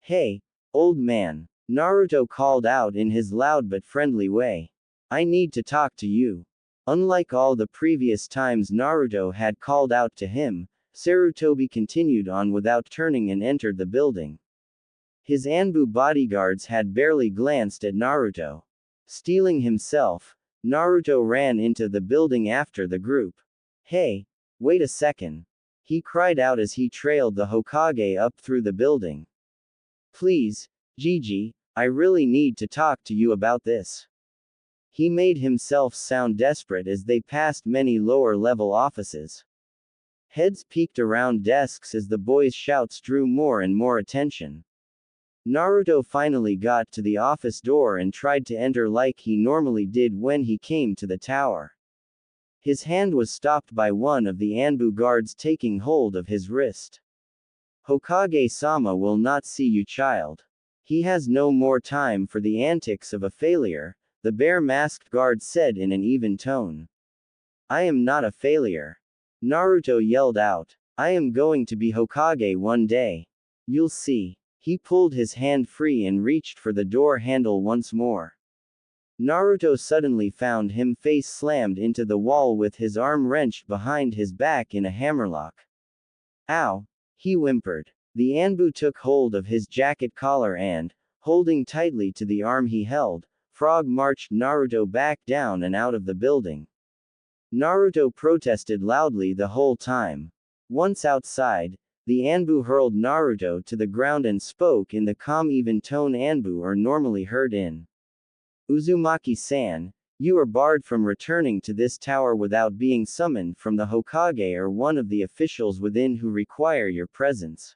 "Hey, old man," Naruto called out in his loud but friendly way. I need to talk to you. Unlike all the previous times Naruto had called out to him, Sarutobi continued on without turning and entered the building. His Anbu bodyguards had barely glanced at Naruto. Stealing himself, Naruto ran into the building after the group. Hey, wait a second. He cried out as he trailed the Hokage up through the building. Please, Gigi, I really need to talk to you about this. He made himself sound desperate as they passed many lower-level offices. Heads peeked around desks as the boys' shouts drew more and more attention. Naruto finally got to the office door and tried to enter like he normally did when he came to the tower. His hand was stopped by one of the Anbu guards taking hold of his wrist. Hokage-sama will not see you, child. He has no more time for the antics of a failure, the bear-masked guard said in an even tone. I am not a failure. Naruto yelled out. I am going to be Hokage one day. You'll see. He pulled his hand free and reached for the door handle once more. Naruto suddenly found him face slammed into the wall with his arm wrenched behind his back in a hammerlock. Ow! He whimpered. The Anbu took hold of his jacket collar and, holding tightly to the arm he held, Frog marched Naruto back down and out of the building. Naruto protested loudly the whole time. Once outside, the Anbu hurled Naruto to the ground and spoke in the calm even tone Anbu are normally heard in. Uzumaki-san, you are barred from returning to this tower without being summoned from the Hokage or one of the officials within who require your presence.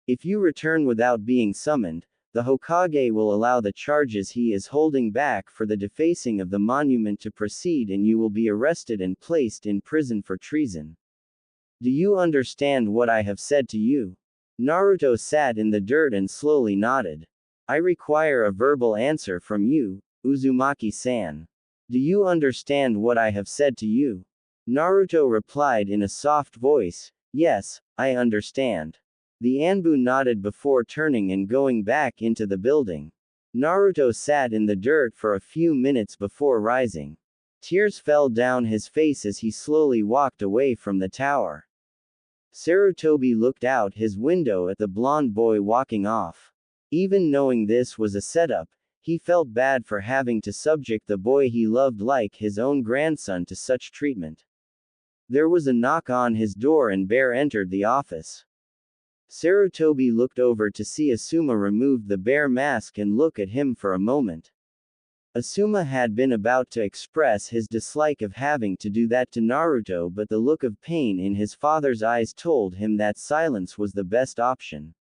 If you return without being summoned, the Hokage will allow the charges he is holding back for the defacing of the monument to proceed and you will be arrested and placed in prison for treason. Do you understand what I have said to you? Naruto sat in the dirt and slowly nodded. I require a verbal answer from you, Uzumaki-san. Do you understand what I have said to you? Naruto replied in a soft voice, yes, I understand. The Anbu nodded before turning and going back into the building. Naruto sat in the dirt for a few minutes before rising. Tears fell down his face as he slowly walked away from the tower. Sarutobi looked out his window at the blonde boy walking off. Even knowing this was a setup, he felt bad for having to subject the boy he loved like his own grandson to such treatment. There was a knock on his door and Bear entered the office. Sarutobi looked over to see Asuma remove the bear mask and look at him for a moment. Asuma had been about to express his dislike of having to do that to Naruto, but the look of pain in his father's eyes told him that silence was the best option.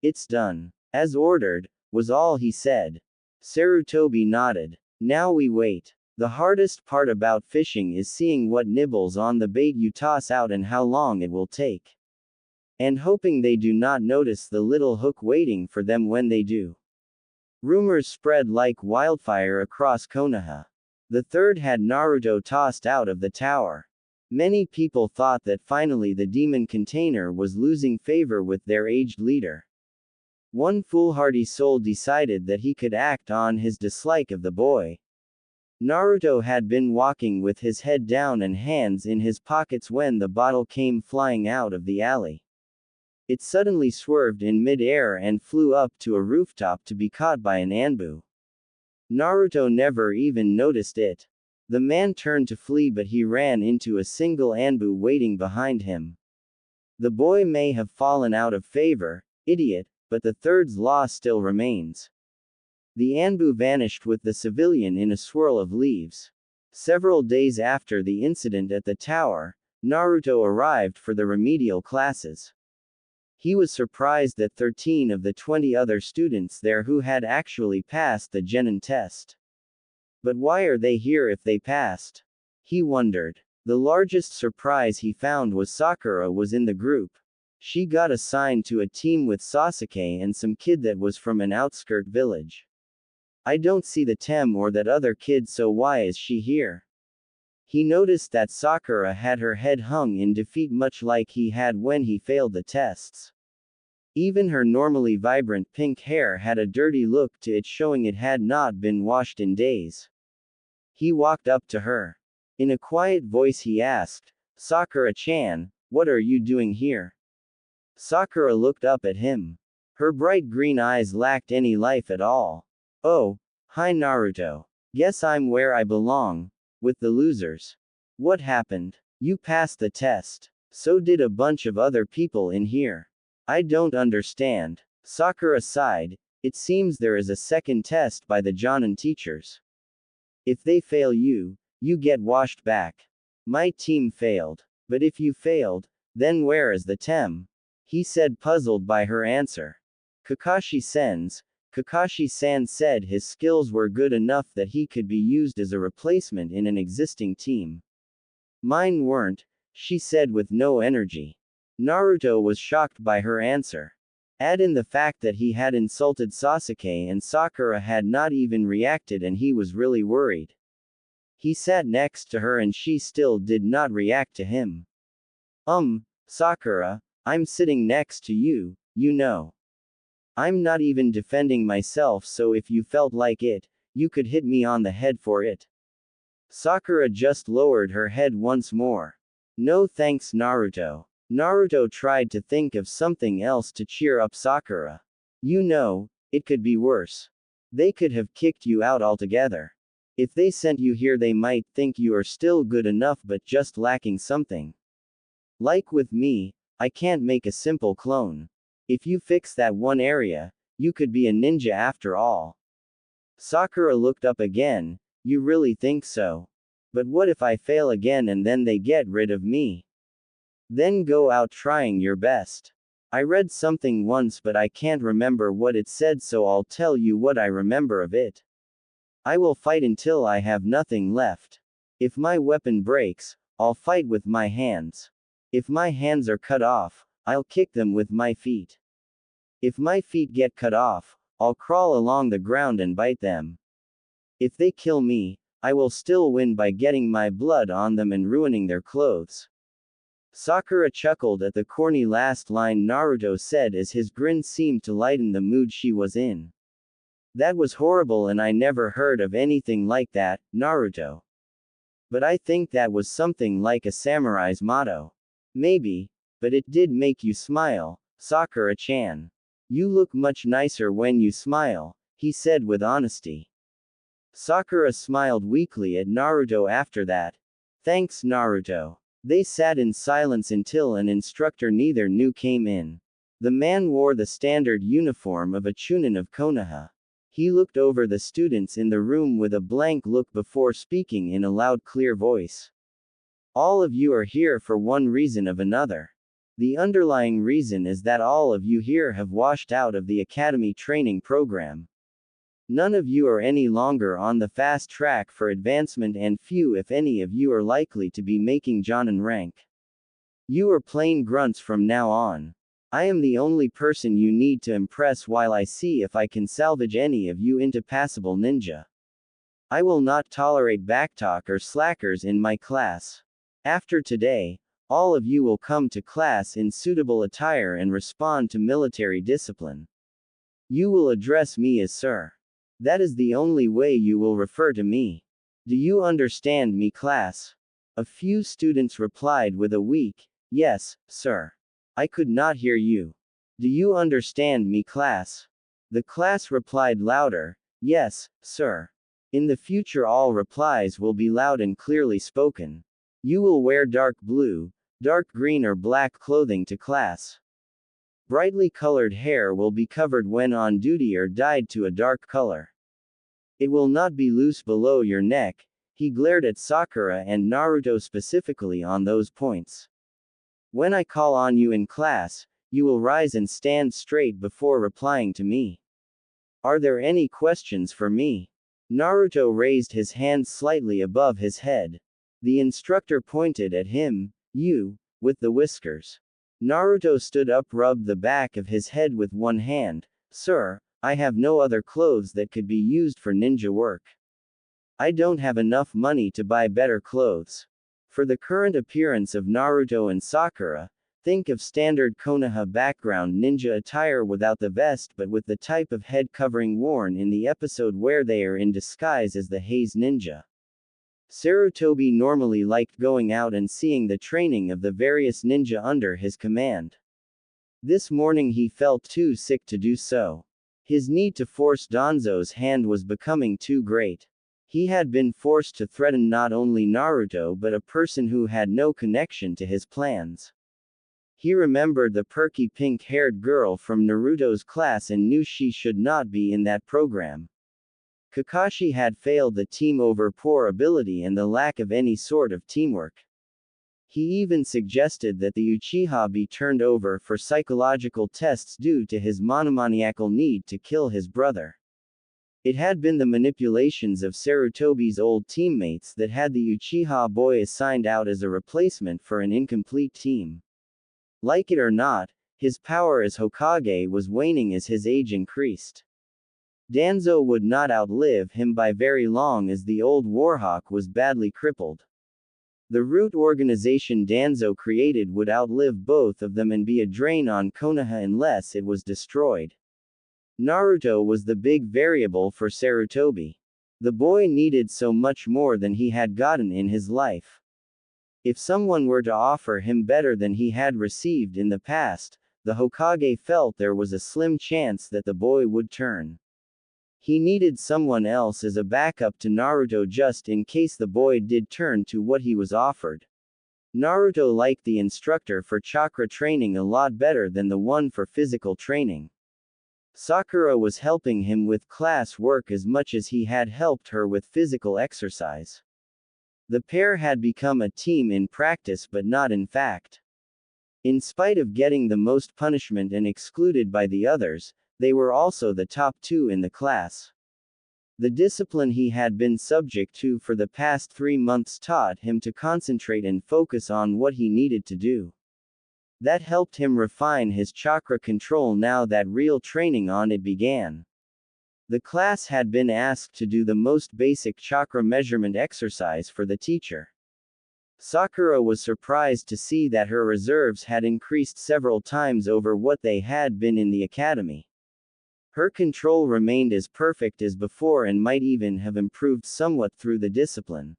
It's done. As ordered, was all he said. Sarutobi nodded. Now we wait. The hardest part about fishing is seeing what nibbles on the bait you toss out and how long it will take. And hoping they do not notice the little hook waiting for them when they do. Rumors spread like wildfire across Konoha. The third had Naruto tossed out of the tower. Many people thought that finally the demon container was losing favor with their aged leader. One foolhardy soul decided that he could act on his dislike of the boy. Naruto had been walking with his head down and hands in his pockets when the bottle came flying out of the alley. It suddenly swerved in mid-air and flew up to a rooftop to be caught by an Anbu. Naruto never even noticed it. The man turned to flee, but he ran into a single Anbu waiting behind him. The boy may have fallen out of favor, idiot, but the third's law still remains. The Anbu vanished with the civilian in a swirl of leaves. Several days after the incident at the tower, Naruto arrived for the remedial classes. He was surprised that 13 of the 20 other students there who had actually passed the Genin test. But why are they here if they passed? He wondered. The largest surprise he found was Sakura was in the group. She got assigned to a team with Sasuke and some kid that was from an outskirt village. I don't see the Tem or that other kid, so why is she here? He noticed that Sakura had her head hung in defeat much like he had when he failed the tests. Even her normally vibrant pink hair had a dirty look to it, showing it had not been washed in days. He walked up to her. In a quiet voice he asked, Sakura-chan, what are you doing here? Sakura looked up at him. Her bright green eyes lacked any life at all. Oh, hi Naruto. Guess I'm where I belong. With the losers. What happened? You passed the test. So did a bunch of other people in here. I don't understand. Sakura sighed. It seems there is a second test by the Jonin teachers. If they fail you, you get washed back. My team failed. But if you failed, then where is the tem? He said, puzzled by her answer. Kakashi-san said his skills were good enough that he could be used as a replacement in an existing team. Mine weren't, she said with no energy. Naruto was shocked by her answer. Add in the fact that he had insulted Sasuke and Sakura had not even reacted and he was really worried. He sat next to her and she still did not react to him. Sakura, I'm sitting next to you, you know. I'm not even defending myself, so if you felt like it, you could hit me on the head for it. Sakura just lowered her head once more. No thanks Naruto. Naruto tried to think of something else to cheer up Sakura. You know, it could be worse. They could have kicked you out altogether. If they sent you here they might think you are still good enough but just lacking something. Like with me, I can't make a simple clone. If you fix that one area, you could be a ninja after all. Sakura looked up again. You really think so? But what if I fail again and then they get rid of me? Then go out trying your best. I read something once but I can't remember what it said, so I'll tell you what I remember of it. I will fight until I have nothing left. If my weapon breaks, I'll fight with my hands. If my hands are cut off, I'll kick them with my feet. If my feet get cut off, I'll crawl along the ground and bite them. If they kill me, I will still win by getting my blood on them and ruining their clothes. Sakura chuckled at the corny last line Naruto said as his grin seemed to lighten the mood she was in. That was horrible and I never heard of anything like that, Naruto. But I think that was something like a samurai's motto. Maybe, but it did make you smile, Sakura-chan. You look much nicer when you smile, he said with honesty. Sakura smiled weakly at Naruto after that. Thanks Naruto. They sat in silence until an instructor neither knew came in. The man wore the standard uniform of a chunin of Konoha. He looked over the students in the room with a blank look before speaking in a loud clear voice. All of you are here for one reason or another. The underlying reason is that all of you here have washed out of the academy training program. None of you are any longer on the fast track for advancement and few if any of you are likely to be making Jonin rank. You are plain grunts from now on. I am the only person you need to impress while I see if I can salvage any of you into passable ninja. I will not tolerate backtalk or slackers in my class. After today, all of you will come to class in suitable attire and respond to military discipline. You will address me as sir. That is the only way you will refer to me. Do you understand me, class? A few students replied with a weak, yes, sir. I could not hear you. Do you understand me, class? The class replied louder, yes, sir. In the future all replies will be loud and clearly spoken. You will wear dark blue, dark green or black clothing to class. Brightly colored hair will be covered when on duty or dyed to a dark color. It will not be loose below your neck. He glared at Sakura and Naruto specifically on those points. When I call on you in class, you will rise and stand straight before replying to me. Are there any questions for me? Naruto raised his hand slightly above his head. The instructor pointed at him, you, with the whiskers. Naruto stood up, rubbed the back of his head with one hand. Sir, I have no other clothes that could be used for ninja work. I don't have enough money to buy better clothes. For the current appearance of Naruto and Sakura, think of standard Konoha background ninja attire without the vest but with the type of head covering worn in the episode where they are in disguise as the Haze Ninja. Sarutobi normally liked going out and seeing the training of the various ninja under his command. This morning he felt too sick to do so. His need to force Danzo's hand was becoming too great. He had been forced to threaten not only Naruto but a person who had no connection to his plans. He remembered the perky pink-haired girl from Naruto's class and knew she should not be in that program. Kakashi had failed the team over poor ability and the lack of any sort of teamwork. He even suggested that the Uchiha be turned over for psychological tests due to his monomaniacal need to kill his brother. It had been the manipulations of Sarutobi's old teammates that had the Uchiha boy assigned out as a replacement for an incomplete team. Like it or not, his power as Hokage was waning as his age increased. Danzo would not outlive him by very long as the old Warhawk was badly crippled. The root organization Danzo created would outlive both of them and be a drain on Konoha unless it was destroyed. Naruto was the big variable for Sarutobi. The boy needed so much more than he had gotten in his life. If someone were to offer him better than he had received in the past, the Hokage felt there was a slim chance that the boy would turn. He needed someone else as a backup to Naruto just in case the boy did turn to what he was offered. Naruto liked the instructor for chakra training a lot better than the one for physical training. Sakura was helping him with class work as much as he had helped her with physical exercise. The pair had become a team in practice but not in fact. In spite of getting the most punishment and excluded by the others, they were also the top two in the class. The discipline he had been subject to for the past 3 months taught him to concentrate and focus on what he needed to do. That helped him refine his chakra control now that real training on it began. The class had been asked to do the most basic chakra measurement exercise for the teacher. Sakura was surprised to see that her reserves had increased several times over what they had been in the academy. Her control remained as perfect as before and might even have improved somewhat through the discipline.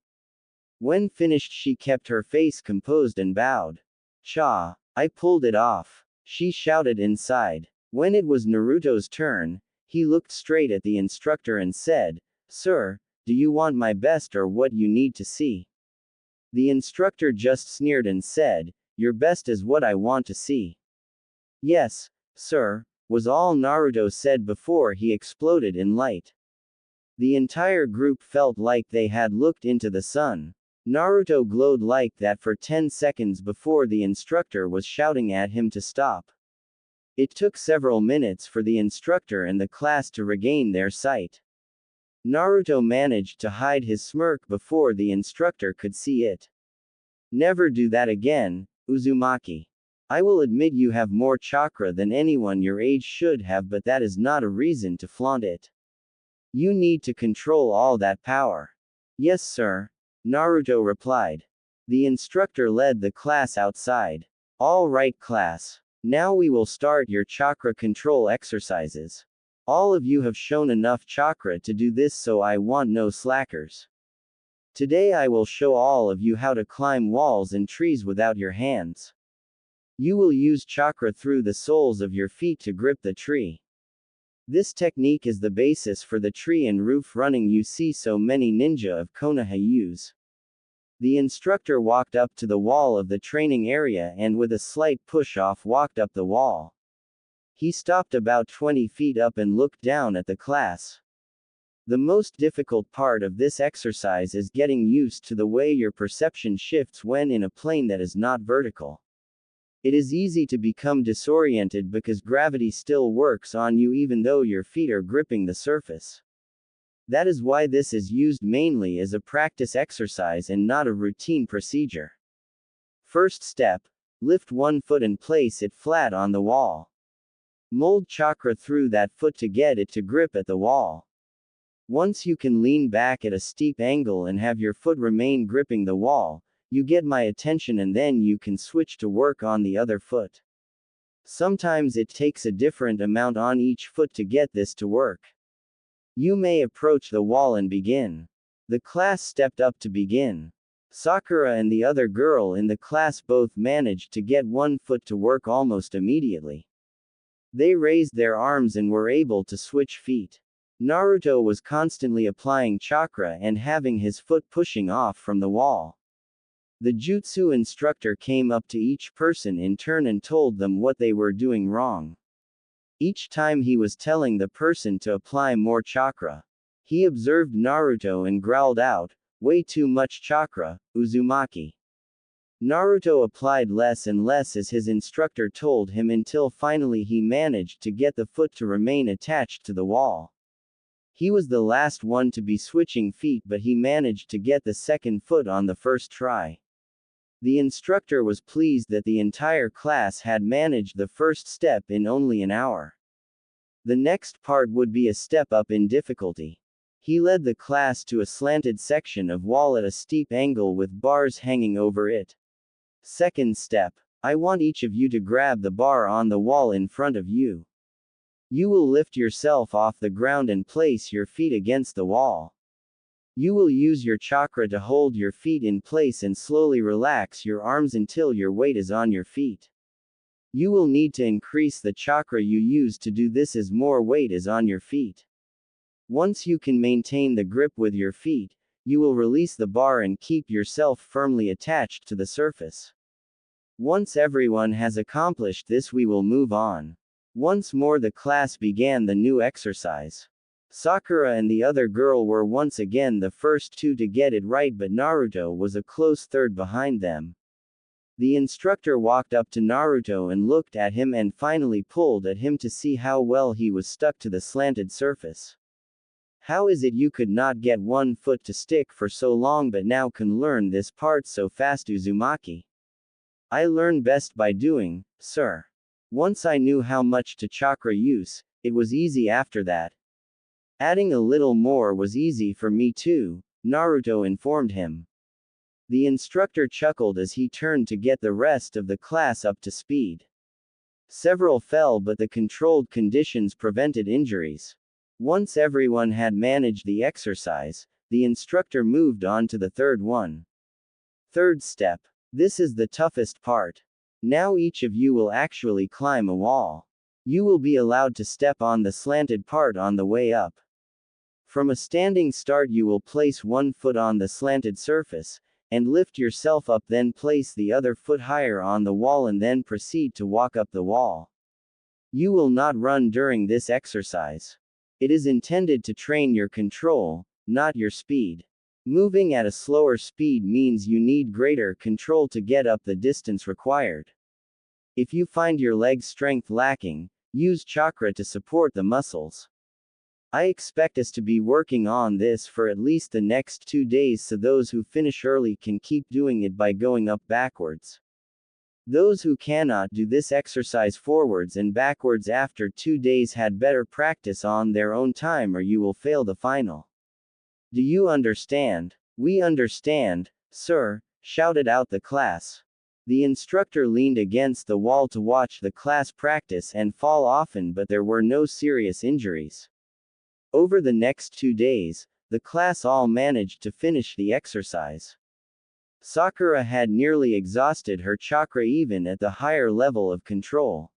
When finished, she kept her face composed and bowed. "Cha, I pulled it off," she shouted inside. When it was Naruto's turn, he looked straight at the instructor and said, "Sir, do you want my best or what you need to see?" The instructor just sneered and said, "Your best is what I want to see." "Yes, sir," was all Naruto said before he exploded in light. The entire group felt like they had looked into the sun. Naruto glowed like that for 10 seconds before the instructor was shouting at him to stop. It took several minutes for the instructor and the class to regain their sight. Naruto managed to hide his smirk before the instructor could see it. "Never do that again, Uzumaki. I will admit you have more chakra than anyone your age should have, but that is not a reason to flaunt it. You need to control all that power." "Yes, sir," Naruto replied. The instructor led the class outside. "All right, class. Now we will start your chakra control exercises. All of you have shown enough chakra to do this, so I want no slackers. Today I will show all of you how to climb walls and trees without your hands. You will use chakra through the soles of your feet to grip the tree. This technique is the basis for the tree and roof running you see so many ninja of Konoha use." The instructor walked up to the wall of the training area and with a slight push-off walked up the wall. He stopped about 20 feet up and looked down at the class. The most difficult part of this exercise is getting used to the way your perception shifts when in a plane that is not vertical. It is easy to become disoriented because gravity still works on you even though your feet are gripping the surface. That is why this is used mainly as a practice exercise and not a routine procedure. First step, lift one foot and place it flat on the wall. Mold chakra through that foot to get it to grip at the wall. Once you can lean back at a steep angle and have your foot remain gripping the wall, you get my attention and then you can switch to work on the other foot. Sometimes it takes a different amount on each foot to get this to work. You may approach the wall and begin. The class stepped up to begin. Sakura and the other girl in the class both managed to get one foot to work almost immediately. They raised their arms and were able to switch feet. Naruto was constantly applying chakra and having his foot pushing off from the wall. The jutsu instructor came up to each person in turn and told them what they were doing wrong. Each time he was telling the person to apply more chakra. He observed Naruto and growled out, "Way too much chakra, Uzumaki." Naruto applied less and less as his instructor told him until finally he managed to get the foot to remain attached to the wall. He was the last one to be switching feet, but he managed to get the second foot on the first try. The instructor was pleased that the entire class had managed the first step in only an hour. The next part would be a step up in difficulty. He led the class to a slanted section of wall at a steep angle with bars hanging over it. Second step. I want each of you to grab the bar on the wall in front of you. You will lift yourself off the ground and place your feet against the wall. You will use your chakra to hold your feet in place and slowly relax your arms until your weight is on your feet. You will need to increase the chakra you use to do this as more weight is on your feet. Once you can maintain the grip with your feet, you will release the bar and keep yourself firmly attached to the surface. Once everyone has accomplished this, we will move on. Once more the class began the new exercise. Sakura and the other girl were once again the first two to get it right, but Naruto was a close third behind them. The instructor walked up to Naruto and looked at him and finally pulled at him to see how well he was stuck to the slanted surface. How is it you could not get one foot to stick for so long but now can learn this part so fast, Uzumaki? I learn best by doing, sir. Once I knew how much to chakra use, it was easy after that. Adding a little more was easy for me too, Naruto informed him. The instructor chuckled as he turned to get the rest of the class up to speed. Several fell, but the controlled conditions prevented injuries. Once everyone had managed the exercise, the instructor moved on to the third one. Third step. This is the toughest part. Now each of you will actually climb a wall. You will be allowed to step on the slanted part on the way up. From a standing start, you will place one foot on the slanted surface, and lift yourself up, then place the other foot higher on the wall and then proceed to walk up the wall. You will not run during this exercise. It is intended to train your control, not your speed. Moving at a slower speed means you need greater control to get up the distance required. If you find your leg strength lacking, use chakra to support the muscles. I expect us to be working on this for at least the next 2 days, so those who finish early can keep doing it by going up backwards. Those who cannot do this exercise forwards and backwards after 2 days had better practice on their own time or you will fail the final. Do you understand? We understand, sir, shouted out the class. The instructor leaned against the wall to watch the class practice and fall often, but there were no serious injuries. Over the next 2 days, the class all managed to finish the exercise. Sakura had nearly exhausted her chakra even at the higher level of control.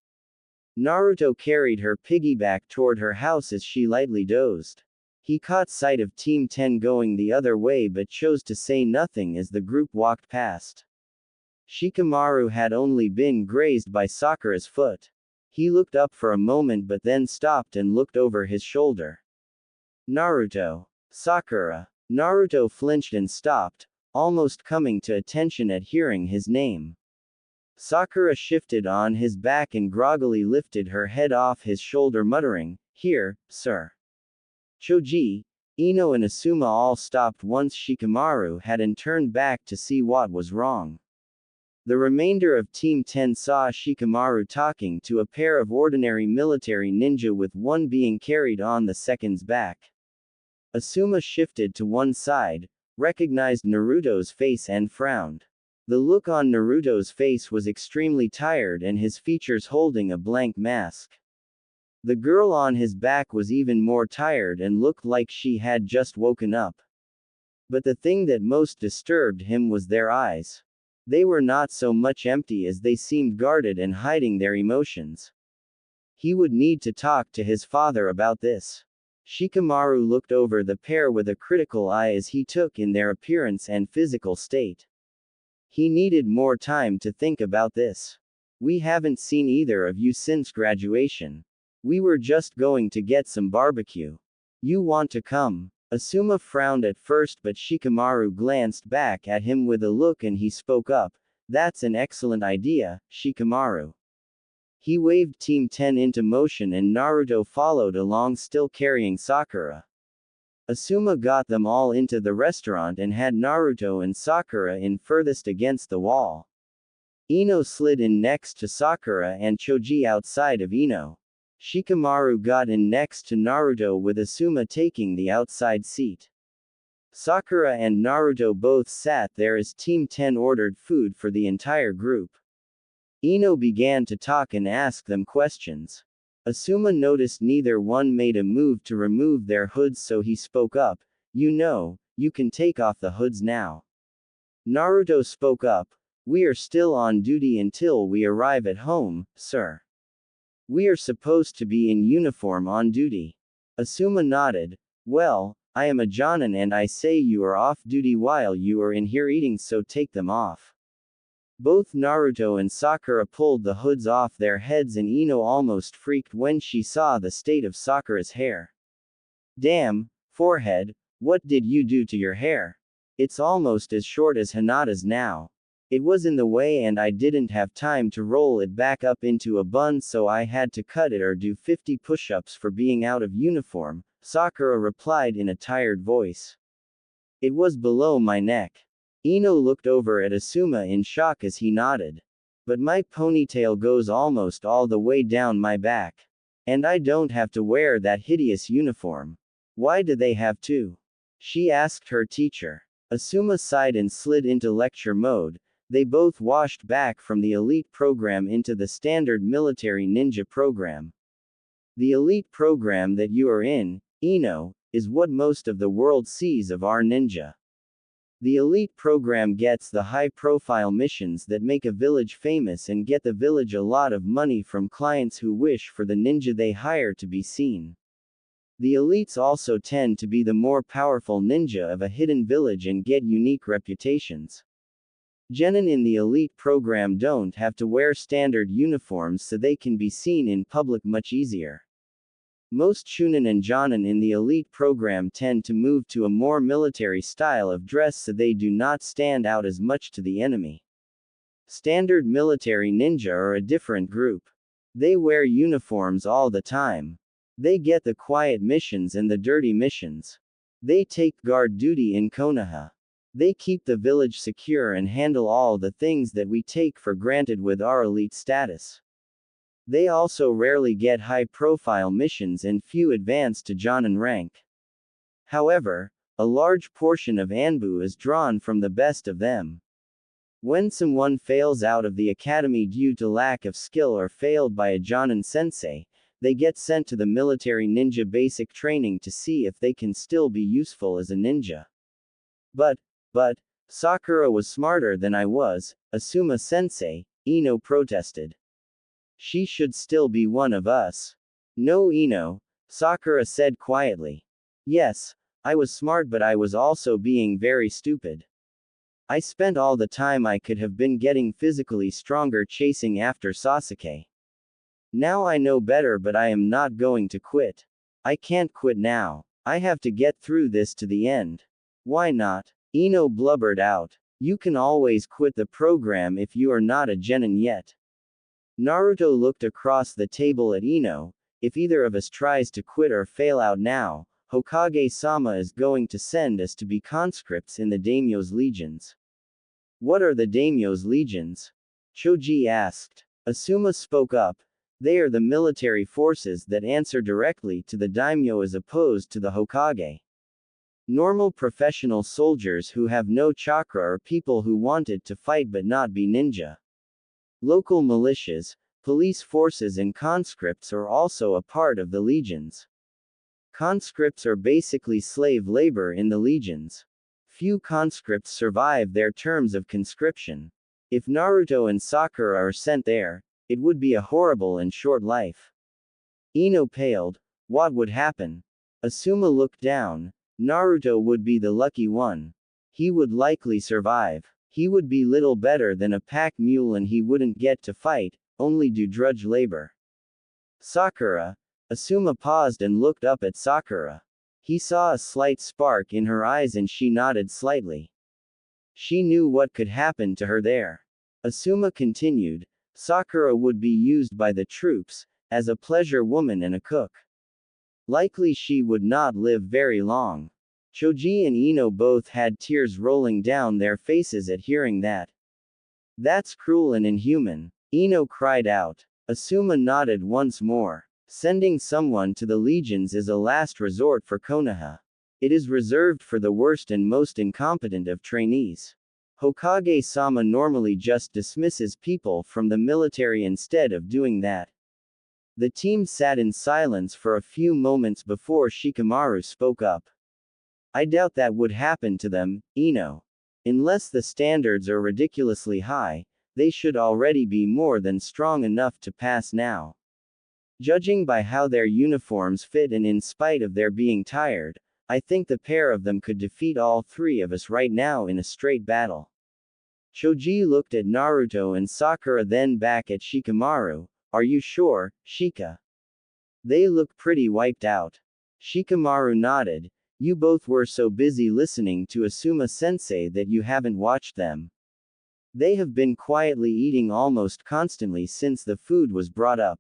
Naruto carried her piggyback toward her house as she lightly dozed. He caught sight of Team 10 going the other way but chose to say nothing as the group walked past. Shikamaru had only been grazed by Sakura's foot. He looked up for a moment but then stopped and looked over his shoulder. Naruto. Sakura. Naruto flinched and stopped, almost coming to attention at hearing his name. Sakura shifted on his back and groggily lifted her head off his shoulder, muttering, "Here, sir." Choji, Ino and Asuma all stopped once Shikamaru had turned back to see what was wrong. The remainder of Team 10 saw Shikamaru talking to a pair of ordinary military ninja, with one being carried on the second's back. Asuma shifted to one side, recognized Naruto's face and frowned. The look on Naruto's face was extremely tired and his features holding a blank mask. The girl on his back was even more tired and looked like she had just woken up. But the thing that most disturbed him was their eyes. They were not so much empty as they seemed guarded and hiding their emotions. He would need to talk to his father about this. Shikamaru looked over the pair with a critical eye as he took in their appearance and physical state. He needed more time to think about this. We haven't seen either of you since graduation. We were just going to get some barbecue. You want to come? Asuma frowned at first, but Shikamaru glanced back at him with a look and he spoke up. That's an excellent idea, Shikamaru. He waved Team 10 into motion and Naruto followed along, still carrying Sakura. Asuma got them all into the restaurant and had Naruto and Sakura in furthest against the wall. Ino slid in next to Sakura and Choji outside of Ino. Shikamaru got in next to Naruto with Asuma taking the outside seat. Sakura and Naruto both sat there as Team 10 ordered food for the entire group. Ino began to talk and ask them questions. Asuma noticed neither one made a move to remove their hoods, so he spoke up. You can take off the hoods now. Naruto spoke up. We are still on duty until we arrive at home, sir. We are supposed to be in uniform on duty. Asuma nodded. Well, I am a jonin and I say you are off duty while you are in here eating, so take them off. Both Naruto and Sakura pulled the hoods off their heads and Ino almost freaked when she saw the state of Sakura's hair. Damn, forehead, what did you do to your hair? It's almost as short as Hinata's now. It was in the way and I didn't have time to roll it back up into a bun, so I had to cut it or do 50 push-ups for being out of uniform, Sakura replied in a tired voice. It was below my neck. Ino looked over at Asuma in shock as he nodded. But my ponytail goes almost all the way down my back. And I don't have to wear that hideous uniform. Why do they have to? She asked her teacher. Asuma sighed and slid into lecture mode. They both washed back from the elite program into the standard military ninja program. The elite program that you are in, Ino, is what most of the world sees of our ninja. The elite program gets the high-profile missions that make a village famous and get the village a lot of money from clients who wish for the ninja they hire to be seen. The elites also tend to be the more powerful ninja of a hidden village and get unique reputations. Genin in the elite program don't have to wear standard uniforms, so they can be seen in public much easier. Most Chunin and Jonin in the elite program tend to move to a more military style of dress so they do not stand out as much to the enemy. Standard military ninja are a different group. They wear uniforms all the time. They get the quiet missions and the dirty missions. They take guard duty in Konoha. They keep the village secure and handle all the things that we take for granted with our elite status. They also rarely get high-profile missions and few advance to Jonin rank. However, a large portion of Anbu is drawn from the best of them. When someone fails out of the academy due to lack of skill or failed by a Jonin sensei, they get sent to the military ninja basic training to see if they can still be useful as a ninja. But, Sakura was smarter than I was, Asuma-sensei, Ino protested. She should still be one of us. No, Ino, Sakura said quietly. Yes, I was smart, but I was also being very stupid. I spent all the time I could have been getting physically stronger chasing after Sasuke. Now I know better, but I am not going to quit. I can't quit now. I have to get through this to the end. Why not? Ino blubbered out. You can always quit the program if you are not a genin yet. Naruto looked across the table at Ino. If either of us tries to quit or fail out now, Hokage-sama is going to send us to be conscripts in the daimyo's legions. What are the daimyo's legions? Choji asked. Asuma spoke up. They are the military forces that answer directly to the daimyo as opposed to the Hokage. Normal professional soldiers who have no chakra are people who wanted to fight but not be ninja. Local militias, police forces and conscripts are also a part of the legions. Conscripts are basically slave labor in the legions. Few conscripts survive their terms of conscription. If Naruto and Sakura are sent there, it would be a horrible and short life. Ino paled. What would happen? Asuma looked down. Naruto would be the lucky one. He would likely survive. He would be little better than a pack mule and he wouldn't get to fight, only do drudge labor. Sakura. Asuma paused and looked up at Sakura. He saw a slight spark in her eyes and she nodded slightly. She knew what could happen to her there. Asuma continued. Sakura would be used by the troops, as a pleasure woman and a cook. Likely she would not live very long. Choji and Ino both had tears rolling down their faces at hearing that. That's cruel and inhuman. Ino cried out. Asuma nodded once more. Sending someone to the legions is a last resort for Konoha. It is reserved for the worst and most incompetent of trainees. Hokage-sama normally just dismisses people from the military instead of doing that. The team sat in silence for a few moments before Shikamaru spoke up. I doubt that would happen to them, Ino. Unless the standards are ridiculously high, they should already be more than strong enough to pass now. Judging by how their uniforms fit and in spite of their being tired, I think the pair of them could defeat all three of us right now in a straight battle. Choji looked at Naruto and Sakura then back at Shikamaru. Are you sure, Shika? They look pretty wiped out. Shikamaru nodded. You both were so busy listening to Asuma-sensei that you haven't watched them. They have been quietly eating almost constantly since the food was brought up.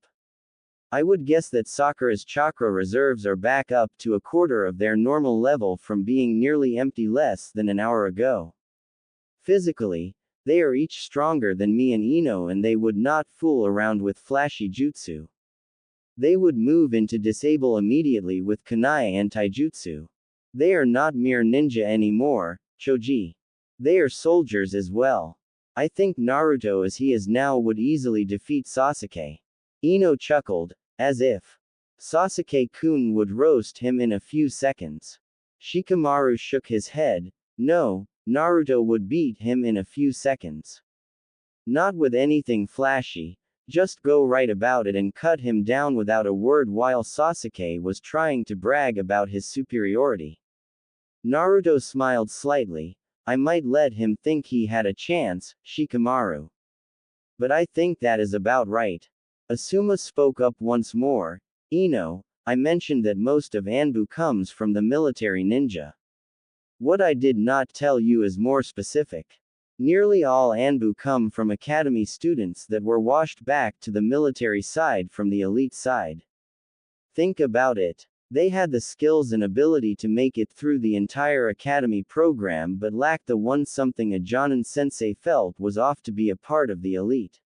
I would guess that Sakura's chakra reserves are back up to a quarter of their normal level from being nearly empty less than an hour ago. Physically, they are each stronger than me and Ino and they would not fool around with flashy jutsu. They would move into disable immediately with kunai and taijutsu. They are not mere ninja anymore, Choji. They are soldiers as well. I think Naruto as he is now would easily defeat Sasuke. Ino chuckled, as if Sasuke-kun would roast him in a few seconds. Shikamaru shook his head. No, Naruto would beat him in a few seconds. Not with anything flashy, just go right about it and cut him down without a word while Sasuke was trying to brag about his superiority. Naruto smiled slightly. I might let him think he had a chance, Shikamaru. But I think that is about right. Asuma spoke up once more. Ino, I mentioned that most of Anbu comes from the military ninja. What I did not tell you is more specific. Nearly all Anbu come from academy students that were washed back to the military side from the elite side. Think about it. They had the skills and ability to make it through the entire academy program but lacked the one something a Jonin sensei felt was off to be a part of the elite.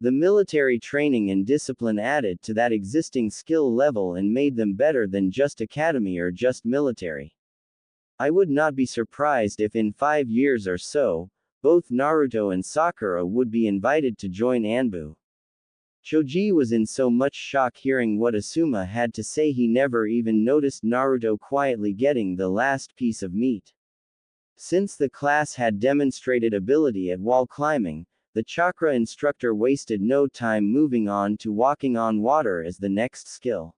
The military training and discipline added to that existing skill level and made them better than just academy or just military. I would not be surprised if in 5 years or so, both Naruto and Sakura would be invited to join Anbu. Choji was in so much shock hearing what Asuma had to say he never even noticed Naruto quietly getting the last piece of meat. Since the class had demonstrated ability at wall climbing, the chakra instructor wasted no time moving on to walking on water as the next skill.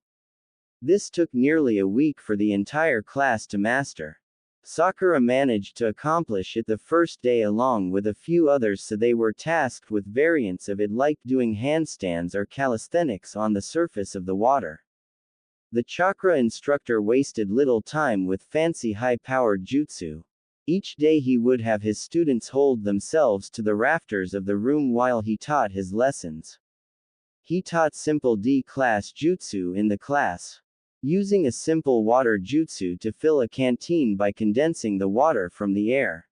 This took nearly a week for the entire class to master. Sakura managed to accomplish it the first day along with a few others, so they were tasked with variants of it like doing handstands or calisthenics on the surface of the water. The chakra instructor wasted little time with fancy high-powered jutsu. Each day he would have his students hold themselves to the rafters of the room while he taught his lessons. He taught simple D-class jutsu in the class. Using a simple water jutsu to fill a canteen by condensing the water from the air.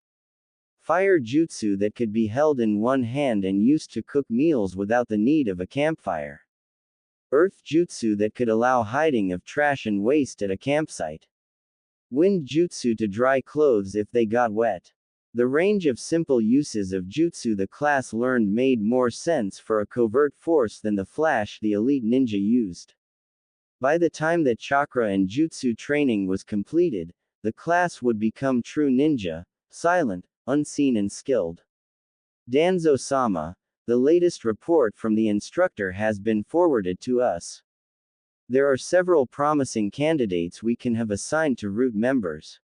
Fire jutsu that could be held in one hand and used to cook meals without the need of a campfire. Earth jutsu that could allow hiding of trash and waste at a campsite. Wind jutsu to dry clothes if they got wet. The range of simple uses of jutsu the class learned made more sense for a covert force than the flash the elite ninja used. By the time that chakra and jutsu training was completed, the class would become true ninja, silent, unseen and skilled. Danzo-sama, the latest report from the instructor has been forwarded to us. There are several promising candidates we can have assigned to root members.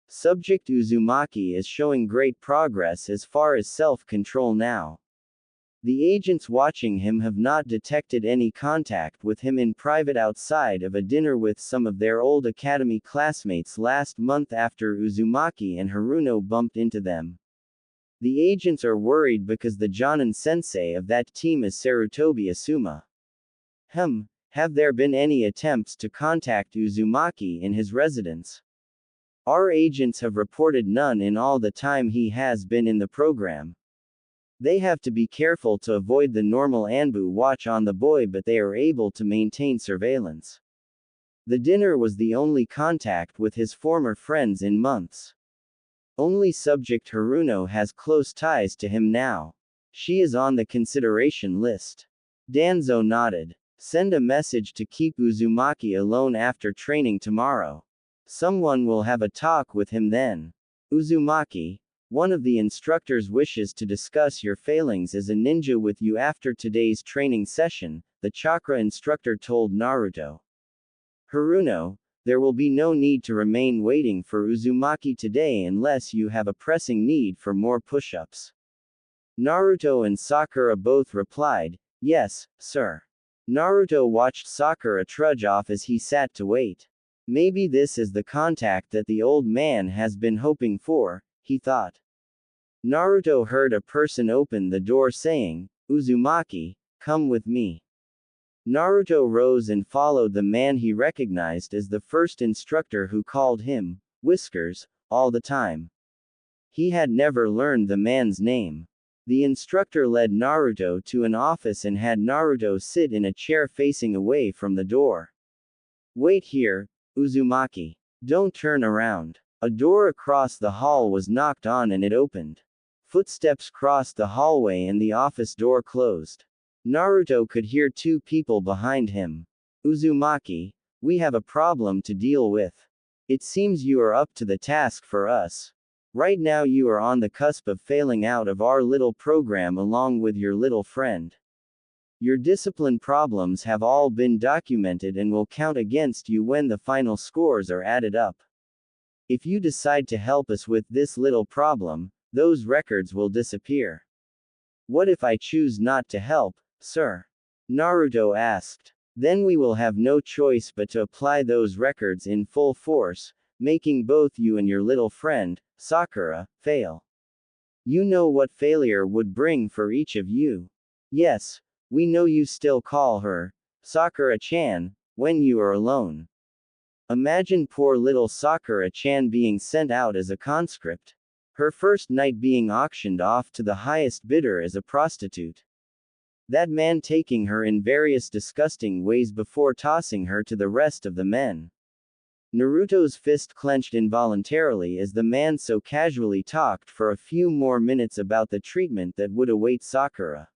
Subject Uzumaki is showing great progress as far as self-control now. The agents watching him have not detected any contact with him in private outside of a dinner with some of their old academy classmates last month after Uzumaki and Haruno bumped into them. The agents are worried because the Jonin sensei of that team is Sarutobi Asuma. Have there been any attempts to contact Uzumaki in his residence? Our agents have reported none in all the time he has been in the program. They have to be careful to avoid the normal Anbu watch on the boy, but they are able to maintain surveillance. The dinner was the only contact with his former friends in months. Only subject Haruno has close ties to him now. She is on the consideration list. Danzo nodded. Send a message to keep Uzumaki alone after training tomorrow. Someone will have a talk with him then. Uzumaki, one of the instructors wishes to discuss your failings as a ninja with you after today's training session, the chakra instructor told Naruto. Haruno, there will be no need to remain waiting for Uzumaki today unless you have a pressing need for more push-ups. Naruto and Sakura both replied, yes, sir. Naruto watched Sakura trudge off as he sat to wait. Maybe this is the contact that the old man has been hoping for, he thought. Naruto heard a person open the door saying, Uzumaki, come with me. Naruto rose and followed the man he recognized as the first instructor who called him, Whiskers, all the time. He had never learned the man's name. The instructor led Naruto to an office and had Naruto sit in a chair facing away from the door. Wait here, Uzumaki. Don't turn around. A door across the hall was knocked on and it opened. Footsteps crossed the hallway and the office door closed. Naruto could hear two people behind him. Uzumaki, we have a problem to deal with. It seems you are up to the task for us. Right now you are on the cusp of failing out of our little program along with your little friend. Your discipline problems have all been documented and will count against you when the final scores are added up. If you decide to help us with this little problem, those records will disappear. What if I choose not to help, sir? Naruto asked. Then we will have no choice but to apply those records in full force, making both you and your little friend, Sakura, fail. You know what failure would bring for each of you. Yes, we know you still call her, Sakura-chan, when you are alone. Imagine poor little Sakura-chan being sent out as a conscript. Her first night being auctioned off to the highest bidder as a prostitute. That man taking her in various disgusting ways before tossing her to the rest of the men. Naruto's fist clenched involuntarily as the man so casually talked for a few more minutes about the treatment that would await Sakura.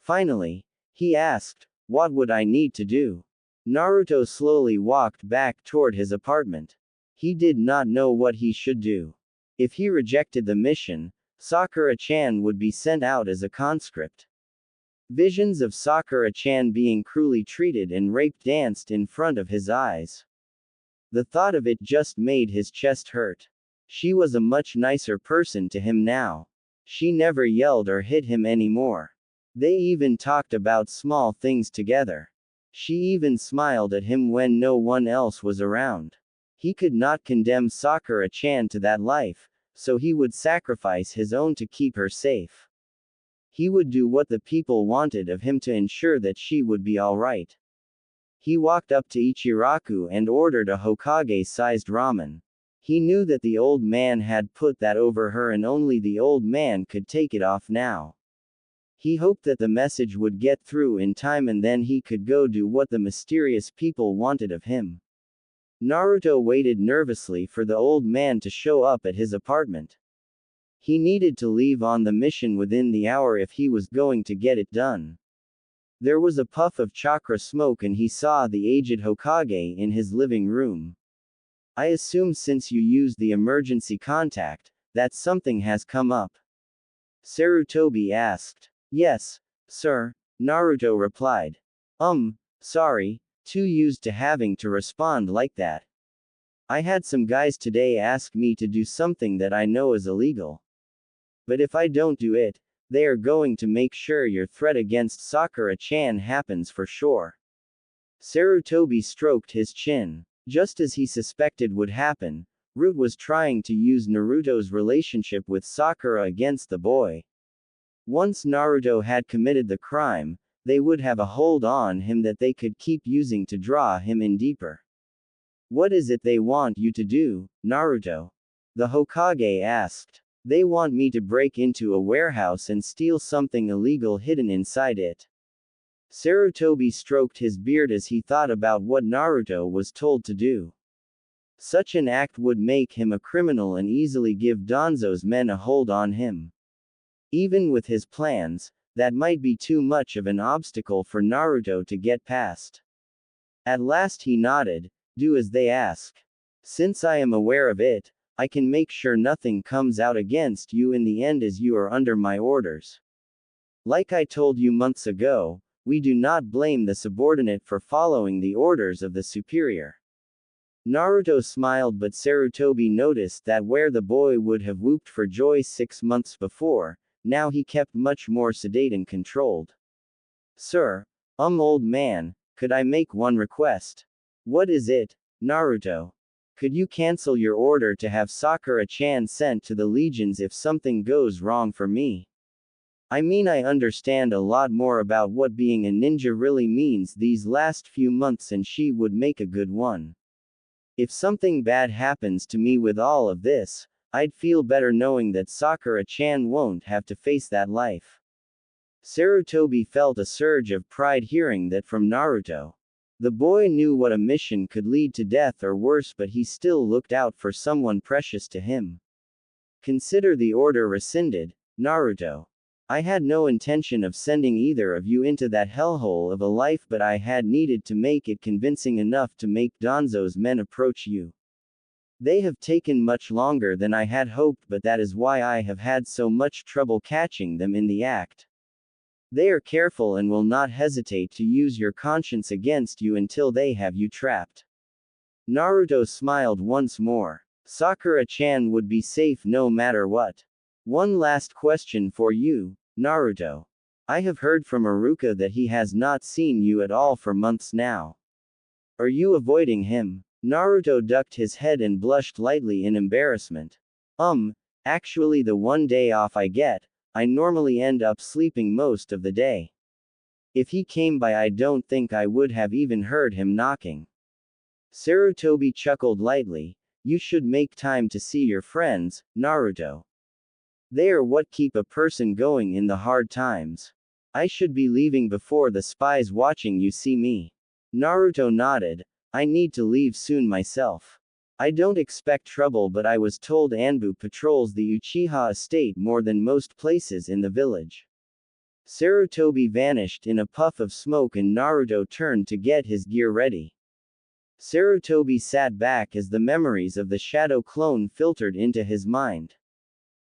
Finally, he asked, what would I need to do? Naruto slowly walked back toward his apartment. He did not know what he should do. If he rejected the mission, Sakura-chan would be sent out as a conscript. Visions of Sakura-chan being cruelly treated and raped danced in front of his eyes. The thought of it just made his chest hurt. She was a much nicer person to him now. She never yelled or hit him anymore. They even talked about small things together. She even smiled at him when no one else was around. He could not condemn Sakura-chan to that life, so he would sacrifice his own to keep her safe. He would do what the people wanted of him to ensure that she would be alright. He walked up to Ichiraku and ordered a Hokage-sized ramen. He knew that the old man had put that over her and only the old man could take it off now. He hoped that the message would get through in time and then he could go do what the mysterious people wanted of him. Naruto waited nervously for the old man to show up at his apartment. He needed to leave on the mission within the hour if he was going to get it done. There was a puff of chakra smoke and he saw the aged Hokage in his living room. I assume since you used the emergency contact, that something has come up. Sarutobi asked. Yes, sir, Naruto replied. Sorry, too used to having to respond like that. I had some guys today ask me to do something that I know is illegal. But if I don't do it, they are going to make sure your threat against Sakura-chan happens for sure. Sarutobi stroked his chin. Just as he suspected would happen, Root was trying to use Naruto's relationship with Sakura against the boy. Once Naruto had committed the crime, they would have a hold on him that they could keep using to draw him in deeper. What is it they want you to do, Naruto? The Hokage asked. They want me to break into a warehouse and steal something illegal hidden inside it. Sarutobi stroked his beard as he thought about what Naruto was told to do. Such an act would make him a criminal and easily give Danzo's men a hold on him. Even with his plans, that might be too much of an obstacle for Naruto to get past. At last he nodded. Do as they ask. Since I am aware of it, I can make sure nothing comes out against you in the end as you are under my orders. Like I told you months ago, we do not blame the subordinate for following the orders of the superior. Naruto smiled, but Sarutobi noticed that where the boy would have whooped for joy 6 months before, now he kept much more sedate and controlled. Sir, old man, could I make one request? What is it, Naruto? Could you cancel your order to have Sakura-chan sent to the legions if something goes wrong for me? I mean, I understand a lot more about what being a ninja really means these last few months, and she would make a good one. If something bad happens to me with all of this, I'd feel better knowing that Sakura-chan won't have to face that life. Sarutobi felt a surge of pride hearing that from Naruto. The boy knew what a mission could lead to death or worse, but he still looked out for someone precious to him. Consider the order rescinded, Naruto. I had no intention of sending either of you into that hellhole of a life, but I had needed to make it convincing enough to make Danzo's men approach you. They have taken much longer than I had hoped, but that is why I have had so much trouble catching them in the act. They are careful and will not hesitate to use your conscience against you until they have you trapped. Naruto smiled once more. Sakura-chan would be safe no matter what. One last question for you, Naruto. I have heard from Iruka that he has not seen you at all for months now. Are you avoiding him? Naruto ducked his head and blushed lightly in embarrassment. Actually, the one day off I get, I normally end up sleeping most of the day. If he came by, I don't think I would have even heard him knocking. Sarutobi chuckled lightly. You should make time to see your friends, Naruto. They are what keep a person going in the hard times. I should be leaving before the spies watching you see me. Naruto nodded. I need to leave soon myself. I don't expect trouble, but I was told Anbu patrols the Uchiha estate more than most places in the village. Sarutobi vanished in a puff of smoke and Naruto turned to get his gear ready. Sarutobi sat back as the memories of the shadow clone filtered into his mind.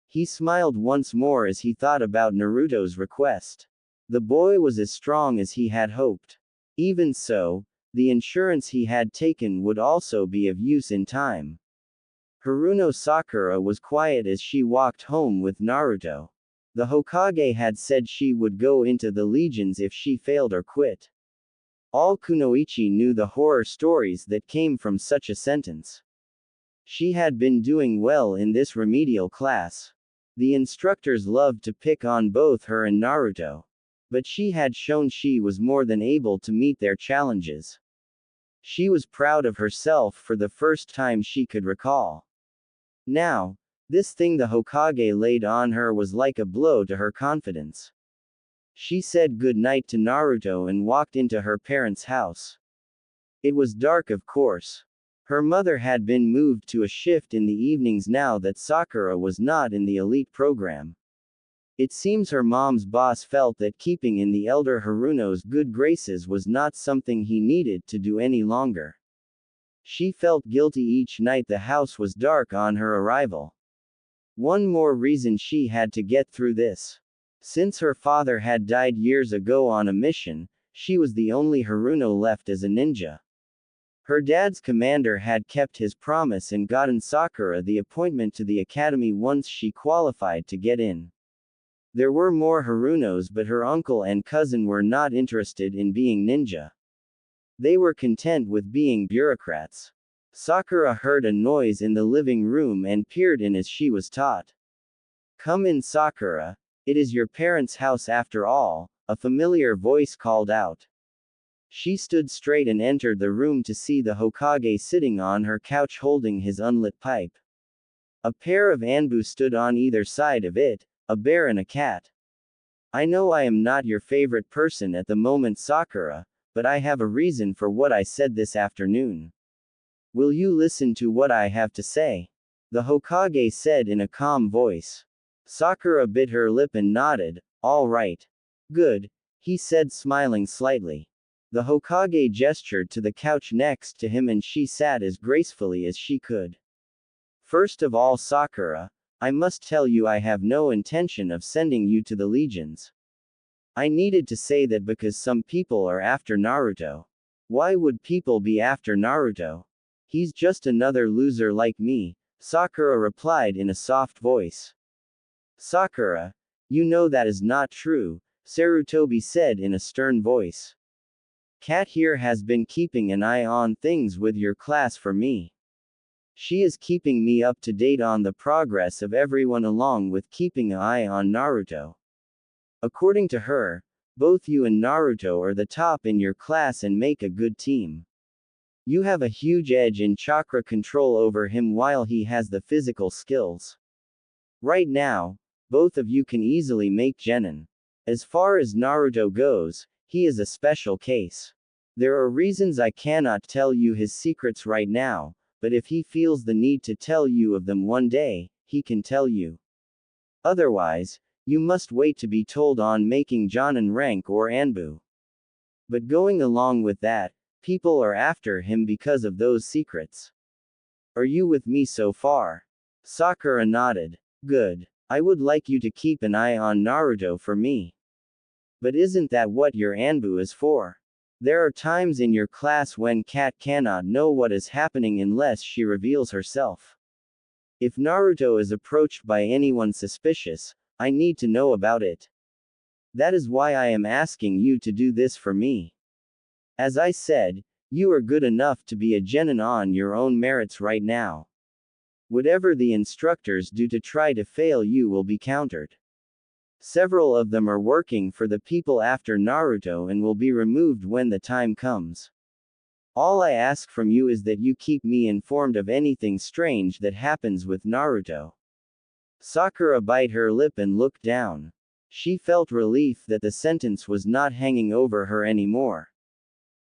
He smiled once more as he thought about Naruto's request. The boy was as strong as he had hoped. Even so, the insurance he had taken would also be of use in time. Haruno Sakura was quiet as she walked home with Naruto. The Hokage had said she would go into the legions if she failed or quit. All Kunoichi knew the horror stories that came from such a sentence. She had been doing well in this remedial class. The instructors loved to pick on both her and Naruto. But she had shown she was more than able to meet their challenges. She was proud of herself for the first time she could recall. Now, this thing the Hokage laid on her was like a blow to her confidence. She said good night to Naruto and walked into her parents' house. It was dark, of course. Her mother had been moved to a shift in the evenings now that Sakura was not in the elite program. It seems her mom's boss felt that keeping in the elder Haruno's good graces was not something he needed to do any longer. She felt guilty each night the house was dark on her arrival. One more reason she had to get through this. Since her father had died years ago on a mission, she was the only Haruno left as a ninja. Her dad's commander had kept his promise and gotten Sakura the appointment to the academy once she qualified to get in. There were more Harunos, but her uncle and cousin were not interested in being ninja. They were content with being bureaucrats. Sakura heard a noise in the living room and peered in as she was taught. "Come in, Sakura. It is your parents' house after all," a familiar voice called out. She stood straight and entered the room to see the Hokage sitting on her couch holding his unlit pipe. A pair of Anbu stood on either side of it, a bear and a cat. "I know I am not your favorite person at the moment, Sakura, but I have a reason for what I said this afternoon. Will you listen to what I have to say?" the Hokage said in a calm voice. Sakura bit her lip and nodded. "All right. Good," he said, smiling slightly. The Hokage gestured to the couch next to him and she sat as gracefully as she could. "First of all, Sakura, I must tell you I have no intention of sending you to the legions. I needed to say that because some people are after Naruto." "Why would people be after Naruto? He's just another loser like me," Sakura replied in a soft voice. "Sakura, you know that is not true," Sarutobi said in a stern voice. "Kat here has been keeping an eye on things with your class for me. She is keeping me up to date on the progress of everyone along with keeping an eye on Naruto. According to her, both you and Naruto are the top in your class and make a good team. You have a huge edge in chakra control over him while he has the physical skills. Right now, both of you can easily make genin. As far as Naruto goes, he is a special case. There are reasons I cannot tell you his secrets right now, but if he feels the need to tell you of them one day, he can tell you. Otherwise, you must wait to be told on making Jonin rank or Anbu. But going along with that, people are after him because of those secrets. Are you with me so far?" Sakura nodded. "Good. I would like you to keep an eye on Naruto for me. But isn't that what your Anbu is for? There are times in your class when Kat cannot know what is happening unless she reveals herself. If Naruto is approached by anyone suspicious, I need to know about it. That is why I am asking you to do this for me. As I said, you are good enough to be a genin on your own merits right now. Whatever the instructors do to try to fail you will be countered. Several of them are working for the people after Naruto and will be removed when the time comes. All I ask from you is that you keep me informed of anything strange that happens with Naruto." Sakura bit her lip and looked down. She felt relief that the sentence was not hanging over her anymore.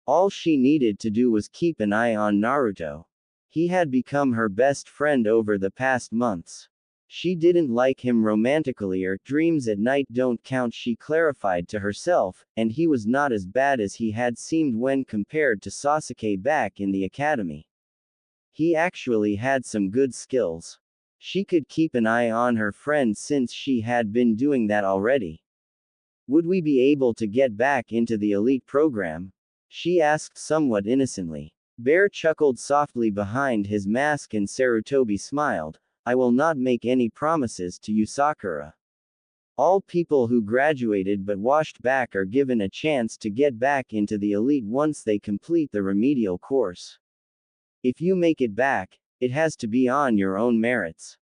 All she needed to do was keep an eye on Naruto. He had become her best friend over the past months. She didn't like him romantically, or dreams at night don't count, she clarified to herself, and he was not as bad as he had seemed when compared to Sasuke back in the academy. He actually had some good skills. She could keep an eye on her friend since she had been doing that already. "Would we be able to get back into the elite program?" she asked somewhat innocently. Bear chuckled softly behind his mask and Sarutobi smiled. "I will not make any promises to you, Sakura. All people who graduated but washed back are given a chance to get back into the elite once they complete the remedial course. If you make it back, it has to be on your own merits."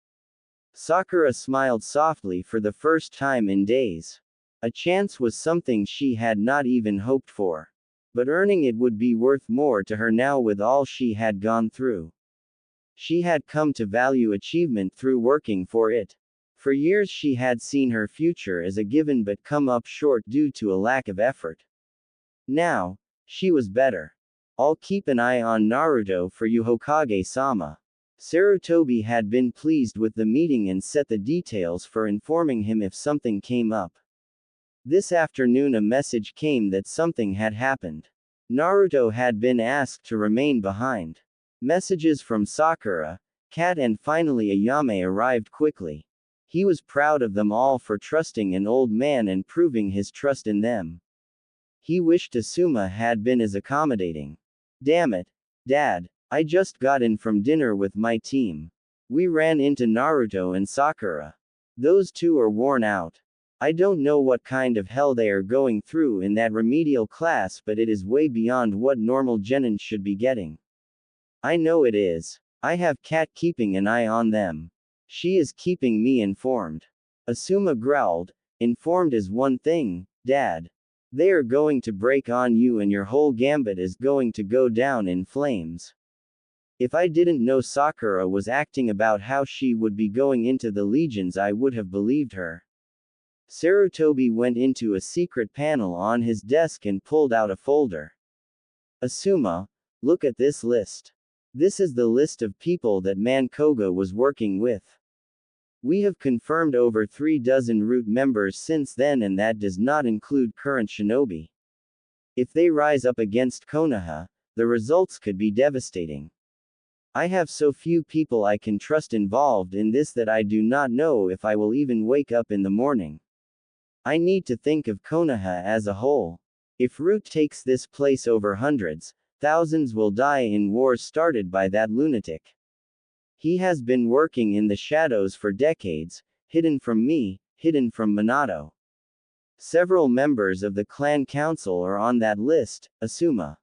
Sakura smiled softly for the first time in days. A chance was something she had not even hoped for. But earning it would be worth more to her now with all she had gone through. She had come to value achievement through working for it. For years she had seen her future as a given but come up short due to a lack of effort. Now, she was better. "I'll keep an eye on Naruto for you, Hokage-sama." Sarutobi had been pleased with the meeting and set the details for informing him if something came up. This afternoon a message came that something had happened. Naruto had been asked to remain behind. Messages from Sakura, Kat and finally Ayame arrived quickly. He was proud of them all for trusting an old man and proving his trust in them. He wished Asuma had been as accommodating. Damn it, Dad, I just got in from dinner with my team. We ran into Naruto and Sakura. Those two are worn out. I don't know what kind of hell they are going through in that remedial class, but it is way beyond what normal genin should be getting. I know it is. I have Kat keeping an eye on them. She is keeping me informed. Asuma growled. Informed is one thing, Dad. They are going to break on you and your whole gambit is going to go down in flames. If I didn't know Sakura was acting about how she would be going into the legions, I would have believed her. Sarutobi went into a secret panel on his desk and pulled out a folder. Asuma, look at this list. This is the list of people that Mankoga was working with. We have confirmed over 3 dozen root members since then, and that does not include current shinobi. If they rise up against Konoha, the results could be devastating. I have so few people I can trust involved in this that I do not know if I will even wake up in the morning. I need to think of Konoha as a whole. If Root takes this place, over hundreds, thousands will die in wars started by that lunatic. He has been working in the shadows for decades, hidden from me, hidden from Minato. Several members of the clan council are on that list, Asuma.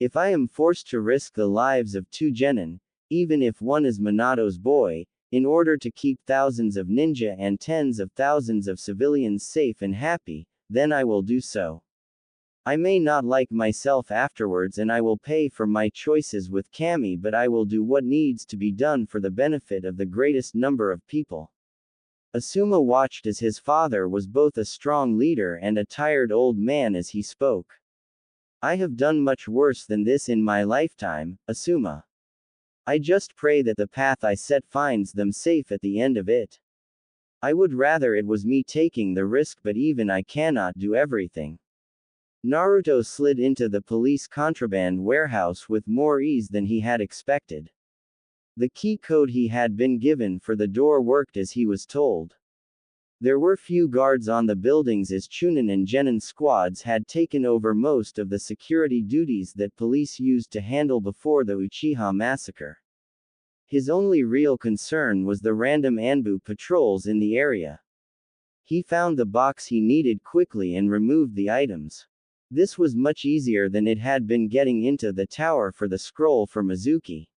If I am forced to risk the lives of 2 genin, even if one is Minato's boy, in order to keep thousands of ninja and tens of thousands of civilians safe and happy, then I will do so. I may not like myself afterwards and I will pay for my choices with Kami, but I will do what needs to be done for the benefit of the greatest number of people. Asuma watched as his father was both a strong leader and a tired old man as he spoke. I have done much worse than this in my lifetime, Asuma. I just pray that the path I set finds them safe at the end of it. I would rather it was me taking the risk, but even I cannot do everything. Naruto slid into the police contraband warehouse with more ease than he had expected. The key code he had been given for the door worked as he was told. There were few guards on the buildings as Chunin and Genin squads had taken over most of the security duties that police used to handle before the Uchiha massacre. His only real concern was the random Anbu patrols in the area. He found the box he needed quickly and removed the items. This was much easier than it had been getting into the tower for the scroll for Mizuki.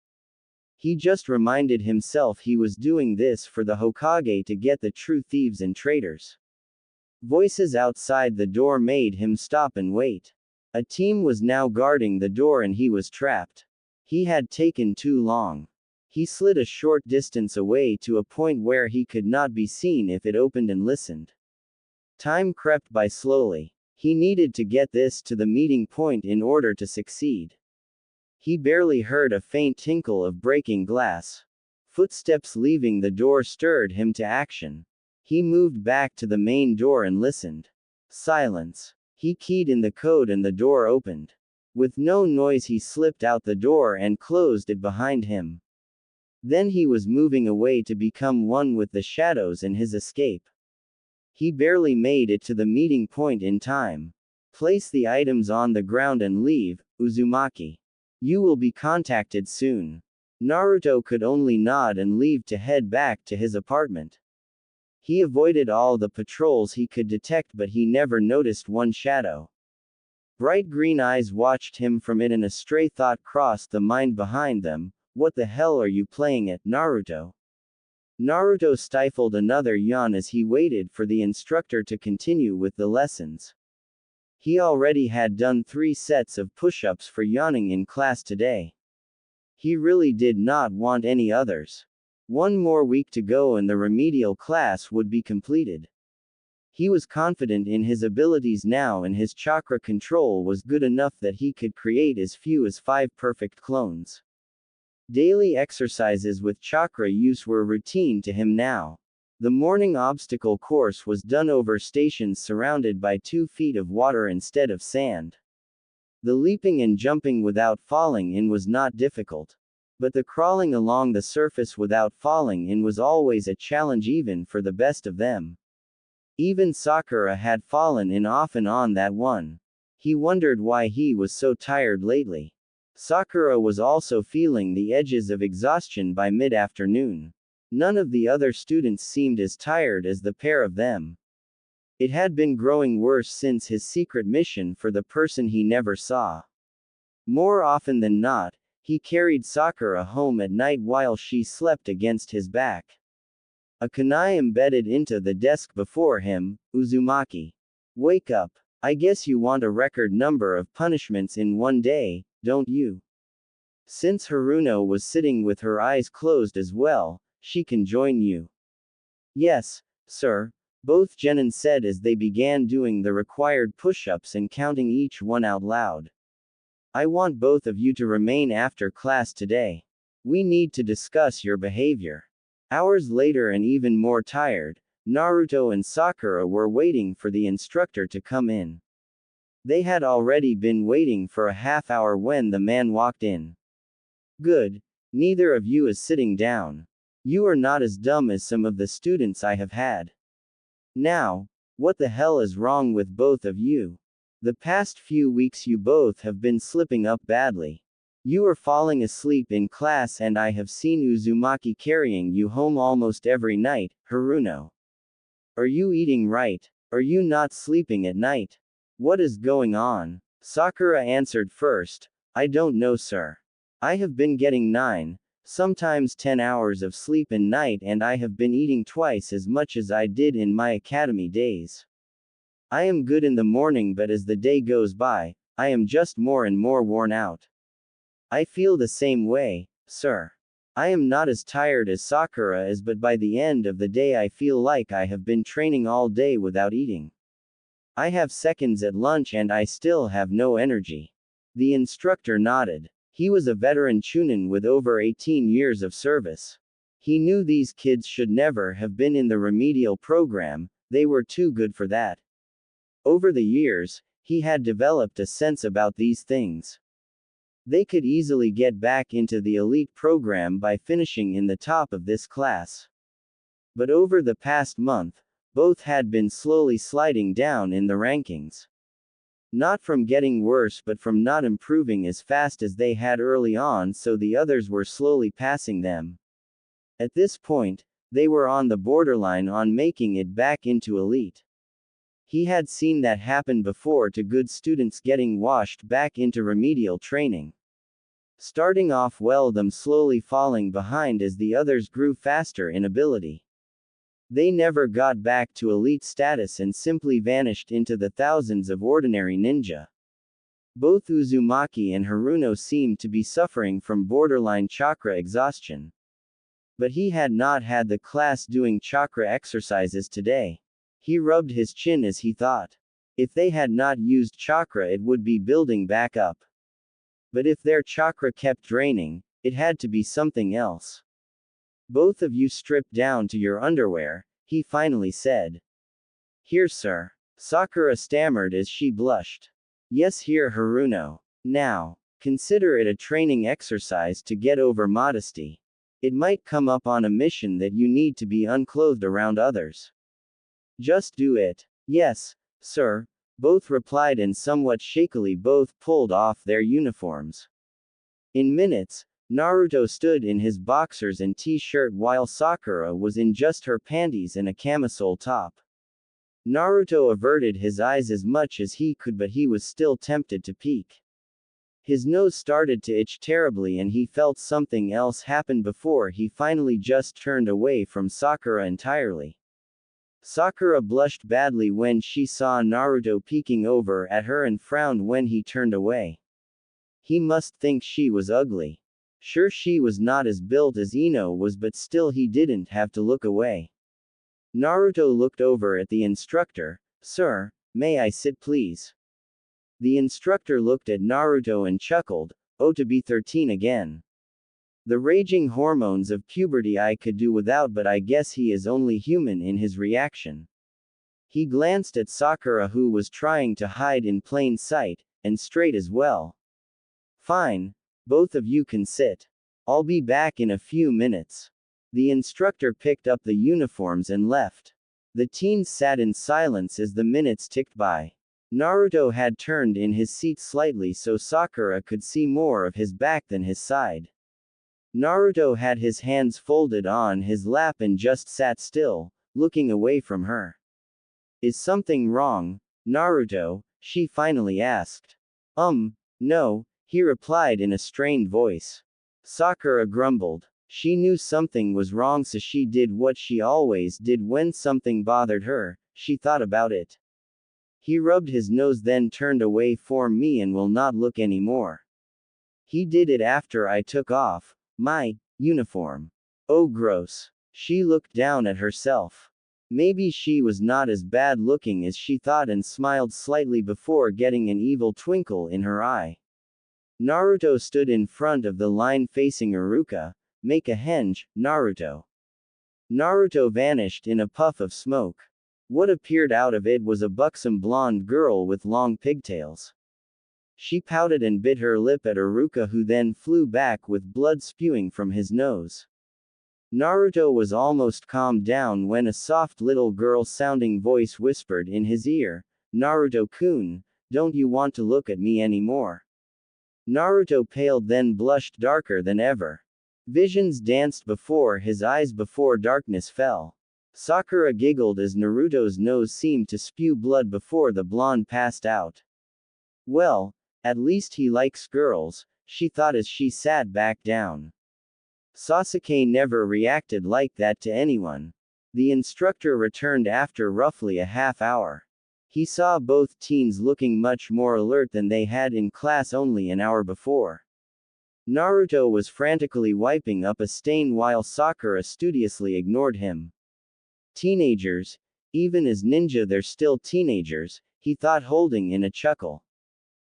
He just reminded himself he was doing this for the Hokage to get the true thieves and traitors. Voices outside the door made him stop and wait. A team was now guarding the door and he was trapped. He had taken too long. He slid a short distance away to a point where he could not be seen if it opened and listened. Time crept by slowly. He needed to get this to the meeting point in order to succeed. He barely heard a faint tinkle of breaking glass. Footsteps leaving the door stirred him to action. He moved back to the main door and listened. Silence. He keyed in the code and the door opened. With no noise he slipped out the door and closed it behind him. Then he was moving away to become one with the shadows and his escape. He barely made it to the meeting point in time. Place the items on the ground and leave, Uzumaki. You will be contacted soon. Naruto could only nod and leave to head back to his apartment. He avoided all the patrols he could detect, but he never noticed one shadow. Bright green eyes watched him from it and a stray thought crossed the mind behind them. What the hell are you playing at, Naruto? Naruto stifled another yawn as he waited for the instructor to continue with the lessons. He already had done 3 sets of push-ups for yawning in class today. He really did not want any others. 1 more week to go and the remedial class would be completed. He was confident in his abilities now and his chakra control was good enough that he could create as few as 5 perfect clones. Daily exercises with chakra use were routine to him now. The morning obstacle course was done over stations surrounded by 2 feet of water instead of sand. The leaping and jumping without falling in was not difficult. But the crawling along the surface without falling in was always a challenge even for the best of them. Even Sakura had fallen in off and on that one. He wondered why he was so tired lately. Sakura was also feeling the edges of exhaustion by mid-afternoon. None of the other students seemed as tired as the pair of them. It had been growing worse since his secret mission for the person he never saw. More often than not, he carried Sakura home at night while she slept against his back. A kunai embedded into the desk before him. Uzumaki. Wake up. I guess you want a record number of punishments in one day, don't you? Since Haruno was sitting with her eyes closed as well, she can join you. Yes, sir, both genin said as they began doing the required push-ups and counting each one out loud. I want both of you to remain after class today. We need to discuss your behavior. Hours later and even more tired, Naruto and Sakura were waiting for the instructor to come in. They had already been waiting for a half hour when the man walked in. Good. Neither of you is sitting down. You are not as dumb as some of the students I have had. Now, what the hell is wrong with both of you? The past few weeks you both have been slipping up badly. You are falling asleep in class and I have seen Uzumaki carrying you home almost every night, Haruno. Are you eating right? Are you not sleeping at night? What is going on? Sakura answered first. I don't know, sir. I have been getting 9, sometimes 10 hours of sleep a night and I have been eating twice as much as I did in my academy days. I am good in the morning but as the day goes by, I am just more and more worn out. I feel the same way, sir. I am not as tired as Sakura is but by the end of the day I feel like I have been training all day without eating. I have seconds at lunch and I still have no energy. The instructor nodded. He was a veteran chunin with over 18 years of service. He knew these kids should never have been in the remedial program, they were too good for that. Over the years, he had developed a sense about these things. They could easily get back into the elite program by finishing in the top of this class. But over the past month, both had been slowly sliding down in the rankings. Not from getting worse but from not improving as fast as they had early on, so the others were slowly passing them. At this point, they were on the borderline on making it back into elite. He had seen that happen before to good students getting washed back into remedial training. Starting off well, them slowly falling behind as the others grew faster in ability. They never got back to elite status and simply vanished into the thousands of ordinary ninja. Both Uzumaki and Haruno seemed to be suffering from borderline chakra exhaustion. But he had not had the class doing chakra exercises today. He rubbed his chin as he thought. If they had not used chakra it would be building back up. But if their chakra kept draining, it had to be something else. Both of you strip down to your underwear, he finally said. Here, sir. Sakura stammered as she blushed. Yes, here, Haruno. Now, consider it a training exercise to get over modesty. It might come up on a mission that you need to be unclothed around others. Just do it. Yes, sir, both replied and somewhat shakily both pulled off their uniforms. In minutes, Naruto stood in his boxers and t-shirt while Sakura was in just her panties and a camisole top. Naruto averted his eyes as much as he could but he was still tempted to peek. His nose started to itch terribly and he felt something else happen before he finally just turned away from Sakura entirely. Sakura blushed badly when she saw Naruto peeking over at her and frowned when he turned away. He must think she was ugly. Sure, she was not as built as Ino was but still he didn't have to look away. Naruto looked over at the instructor. Sir, may I sit please? The instructor looked at Naruto and chuckled. Oh, to be 13 again. The raging hormones of puberty I could do without but I guess he is only human in his reaction. He glanced at Sakura who was trying to hide in plain sight, and straight as well. Fine. Both of you can sit. I'll be back in a few minutes. The instructor picked up the uniforms and left. The teens sat in silence as the minutes ticked by. Naruto had turned in his seat slightly so Sakura could see more of his back than his side. Naruto had his hands folded on his lap and just sat still, looking away from her. Is something wrong, Naruto? She finally asked. No, he replied in a strained voice. Sakura grumbled. She knew something was wrong, so she did what she always did when something bothered her. She thought about it. He rubbed his nose, then turned away from me and will not look anymore. He did it after I took off my uniform. Oh, gross. She looked down at herself. Maybe she was not as bad looking as she thought and smiled slightly before getting an evil twinkle in her eye. Naruto stood in front of the line facing Iruka. Make a henge, Naruto. Naruto vanished in a puff of smoke. What appeared out of it was a buxom blonde girl with long pigtails. She pouted and bit her lip at Iruka, who then flew back with blood spewing from his nose. Naruto was almost calmed down when a soft little girl-sounding voice whispered in his ear, Naruto-kun, don't you want to look at me anymore? Naruto paled, then blushed darker than ever. Visions danced before his eyes before darkness fell. Sakura giggled as Naruto's nose seemed to spew blood before the blonde passed out. Well, at least he likes girls, she thought as she sat back down. Sasuke never reacted like that to anyone. The instructor returned after roughly a half hour. He saw both teens looking much more alert than they had in class only an hour before. Naruto was frantically wiping up a stain while Sakura studiously ignored him. Teenagers, even as ninja they're still teenagers, he thought, holding in a chuckle.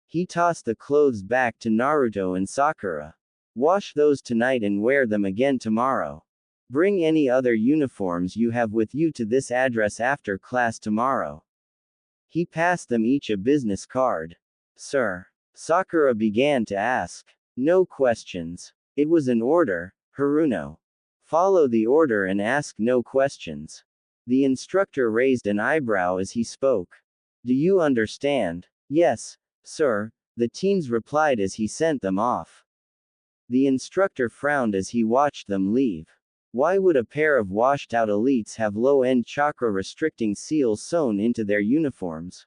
He tossed the clothes back to Naruto and Sakura. Wash those tonight and wear them again tomorrow. Bring any other uniforms you have with you to this address after class tomorrow. He passed them each a business card. Sir? Sakura began to ask. No questions. It was an order, Haruno. Follow the order and ask no questions. The instructor raised an eyebrow as he spoke. Do you understand? Yes, sir, the teens replied as he sent them off. The instructor frowned as he watched them leave. Why would a pair of washed-out elites have low-end chakra-restricting seals sewn into their uniforms?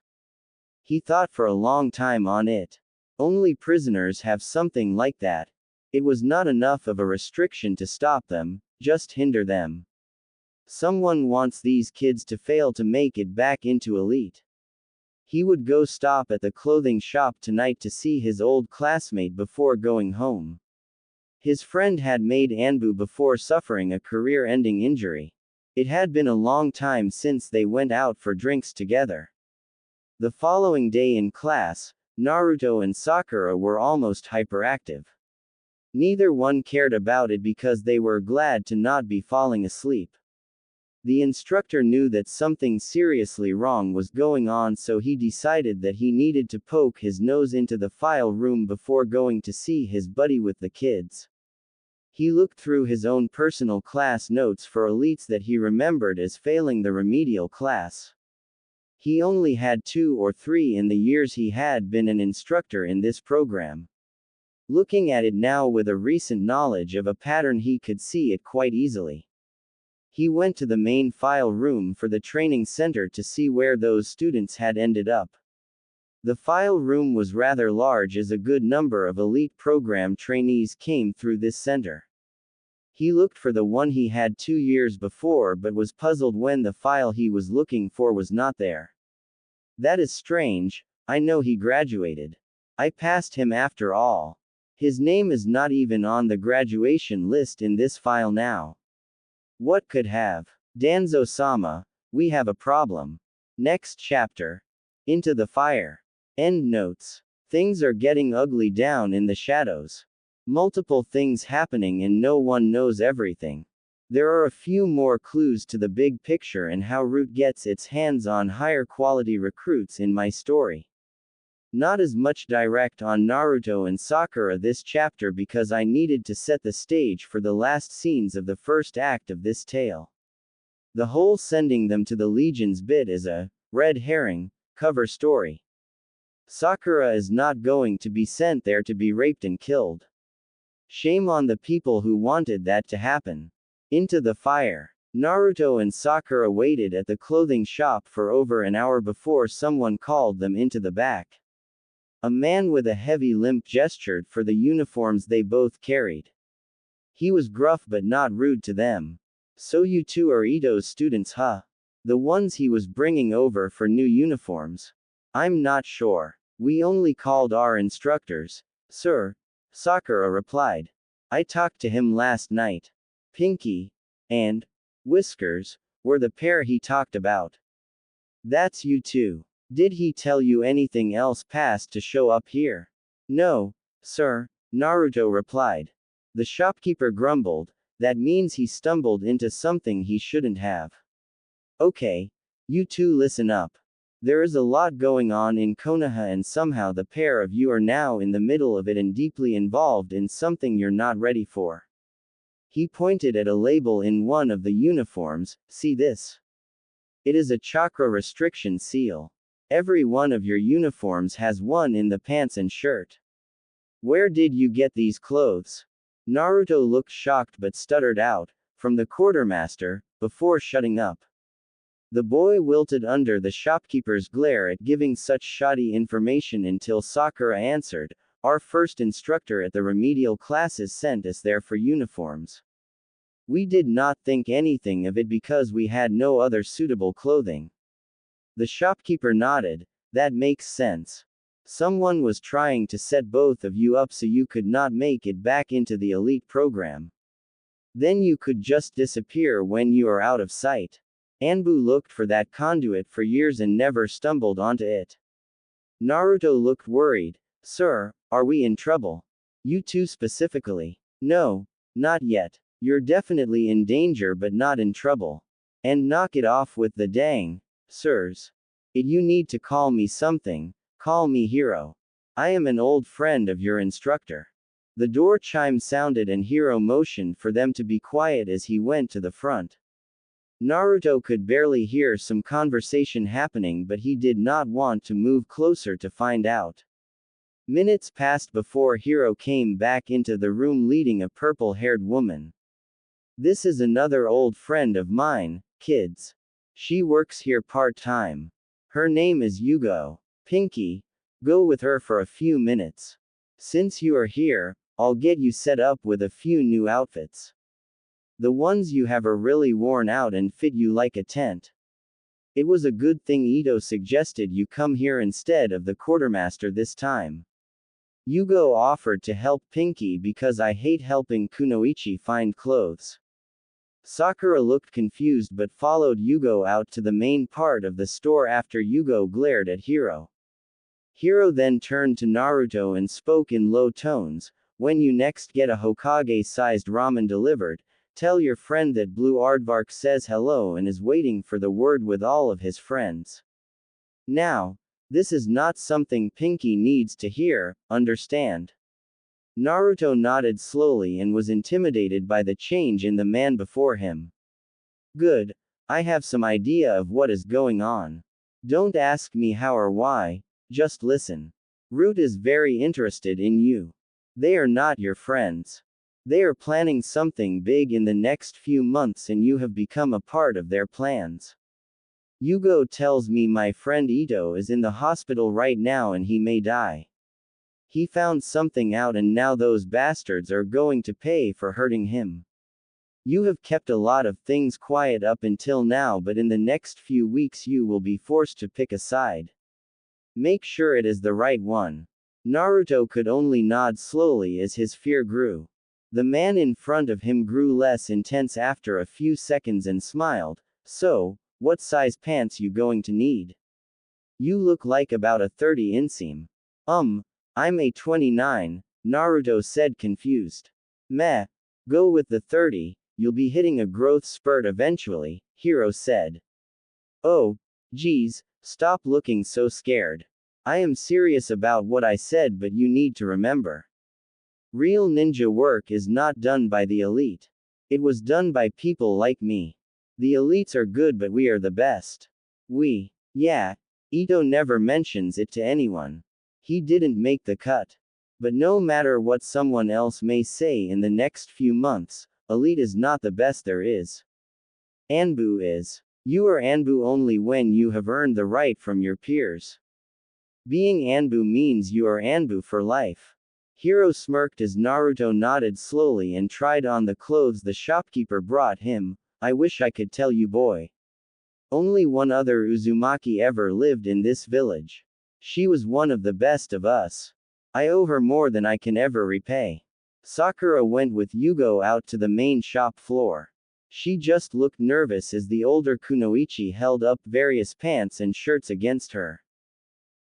He thought for a long time on it. Only prisoners have something like that. It was not enough of a restriction to stop them, just hinder them. Someone wants these kids to fail to make it back into elite. He would go stop at the clothing shop tonight to see his old classmate before going home. His friend had made Anbu before suffering a career-ending injury. It had been a long time since they went out for drinks together. The following day in class, Naruto and Sakura were almost hyperactive. Neither one cared about it because they were glad to not be falling asleep. The instructor knew that something seriously wrong was going on, so he decided that he needed to poke his nose into the file room before going to see his buddy with the kids. He looked through his own personal class notes for elites that he remembered as failing the remedial class. He only had 2 or 3 in the years he had been an instructor in this program. Looking at it now with a recent knowledge of a pattern, he could see it quite easily. He went to the main file room for the training center to see where those students had ended up. The file room was rather large as a good number of elite program trainees came through this center. He looked for the one he had 2 years before but was puzzled when the file he was looking for was not there. That is strange, I know he graduated. I passed him after all. His name is not even on the graduation list in this file now. What could have? Danzo-sama, we have a problem. Next chapter. Into the fire. End notes. Things are getting ugly down in the shadows. Multiple things happening and no one knows everything. There are a few more clues to the big picture and how Root gets its hands on higher quality recruits in my story. Not as much direct on Naruto and Sakura this chapter because I needed to set the stage for the last scenes of the first act of this tale. The whole sending them to the Legion's bit is a red herring cover story. Sakura is not going to be sent there to be raped and killed. Shame on the people who wanted that to happen. Into the fire. Naruto and Sakura waited at the clothing shop for over an hour before someone called them into the back. A man with a heavy limp gestured for the uniforms they both carried. He was gruff but not rude to them. So you two are Ito's students, huh? The ones he was bringing over for new uniforms. I'm not sure. We only called our instructors, sir, Sakura replied. I talked to him last night. Pinky and Whiskers were the pair he talked about. That's you two. Did he tell you anything else past to show up here? No, sir, Naruto replied. The shopkeeper grumbled. That means he stumbled into something he shouldn't have. Okay, you two listen up. There is a lot going on in Konoha and somehow the pair of you are now in the middle of it and deeply involved in something you're not ready for. He pointed at a label in one of the uniforms. See this? It is a chakra restriction seal. Every one of your uniforms has one in the pants and shirt. Where did you get these clothes? Naruto looked shocked but stuttered out, from the quartermaster, before shutting up. The boy wilted under the shopkeeper's glare at giving such shoddy information until Sakura answered, our first instructor at the remedial classes sent us there for uniforms. We did not think anything of it because we had no other suitable clothing. The shopkeeper nodded. That makes sense. Someone was trying to set both of you up so you could not make it back into the elite program. Then you could just disappear when you are out of sight. Anbu looked for that conduit for years and never stumbled onto it. Naruto looked worried. Sir, are we in trouble? You two specifically. No, not yet. You're definitely in danger but not in trouble. And knock it off with the dang, sirs. You need to call me something. Call me Hero. I am an old friend of your instructor. The door chime sounded and Hero motioned for them to be quiet as he went to the front. Naruto could barely hear some conversation happening but he did not want to move closer to find out. Minutes passed before Hero came back into the room leading a purple-haired woman. This is another old friend of mine, kids. She works here part-time. Her name is Yugo. Pinky, go with her for a few minutes. Since you are here, I'll get you set up with a few new outfits. The ones you have are really worn out and fit you like a tent. It was a good thing Ito suggested you come here instead of the quartermaster this time. Yugo offered to help Pinky because I hate helping Kunoichi find clothes. Sakura looked confused but followed Yugo out to the main part of the store after Yugo glared at Hiro. Hiro then turned to Naruto and spoke in low tones, when you next get a Hokage-sized ramen delivered, tell your friend that Blue Aardvark says hello and is waiting for the word with all of his friends. Now, this is not something Pinky needs to hear, understand? Naruto nodded slowly and was intimidated by the change in the man before him. Good. I have some idea of what is going on. Don't ask me how or why, just listen. Root is very interested in you. They are not your friends. They are planning something big in the next few months and you have become a part of their plans. Yugo tells me my friend Ito is in the hospital right now and he may die. He found something out and now those bastards are going to pay for hurting him. You have kept a lot of things quiet up until now but in the next few weeks you will be forced to pick a side. Make sure it is the right one. Naruto could only nod slowly as his fear grew. The man in front of him grew less intense after a few seconds and smiled. So, what size pants you going to need? You look like about a 30 inseam. I'm a 29, Naruto said confused. Meh. Go with the 30, you'll be hitting a growth spurt eventually, Hiro said. Oh, geez, stop looking so scared. I am serious about what I said, but you need to remember. Real ninja work is not done by the elite. It was done by people like me. The elites are good, but we are the best. Yeah, Ito never mentions it to anyone. He didn't make the cut. But no matter what someone else may say in the next few months, elite is not the best there is. Anbu is. You are Anbu only when you have earned the right from your peers. Being Anbu means you are Anbu for life. Hiro smirked as Naruto nodded slowly and tried on the clothes the shopkeeper brought him. I wish I could tell you, boy. Only one other Uzumaki ever lived in this village. She was one of the best of us. I owe her more than I can ever repay. Sakura went with Yugo out to the main shop floor. She just looked nervous as the older Kunoichi held up various pants and shirts against her.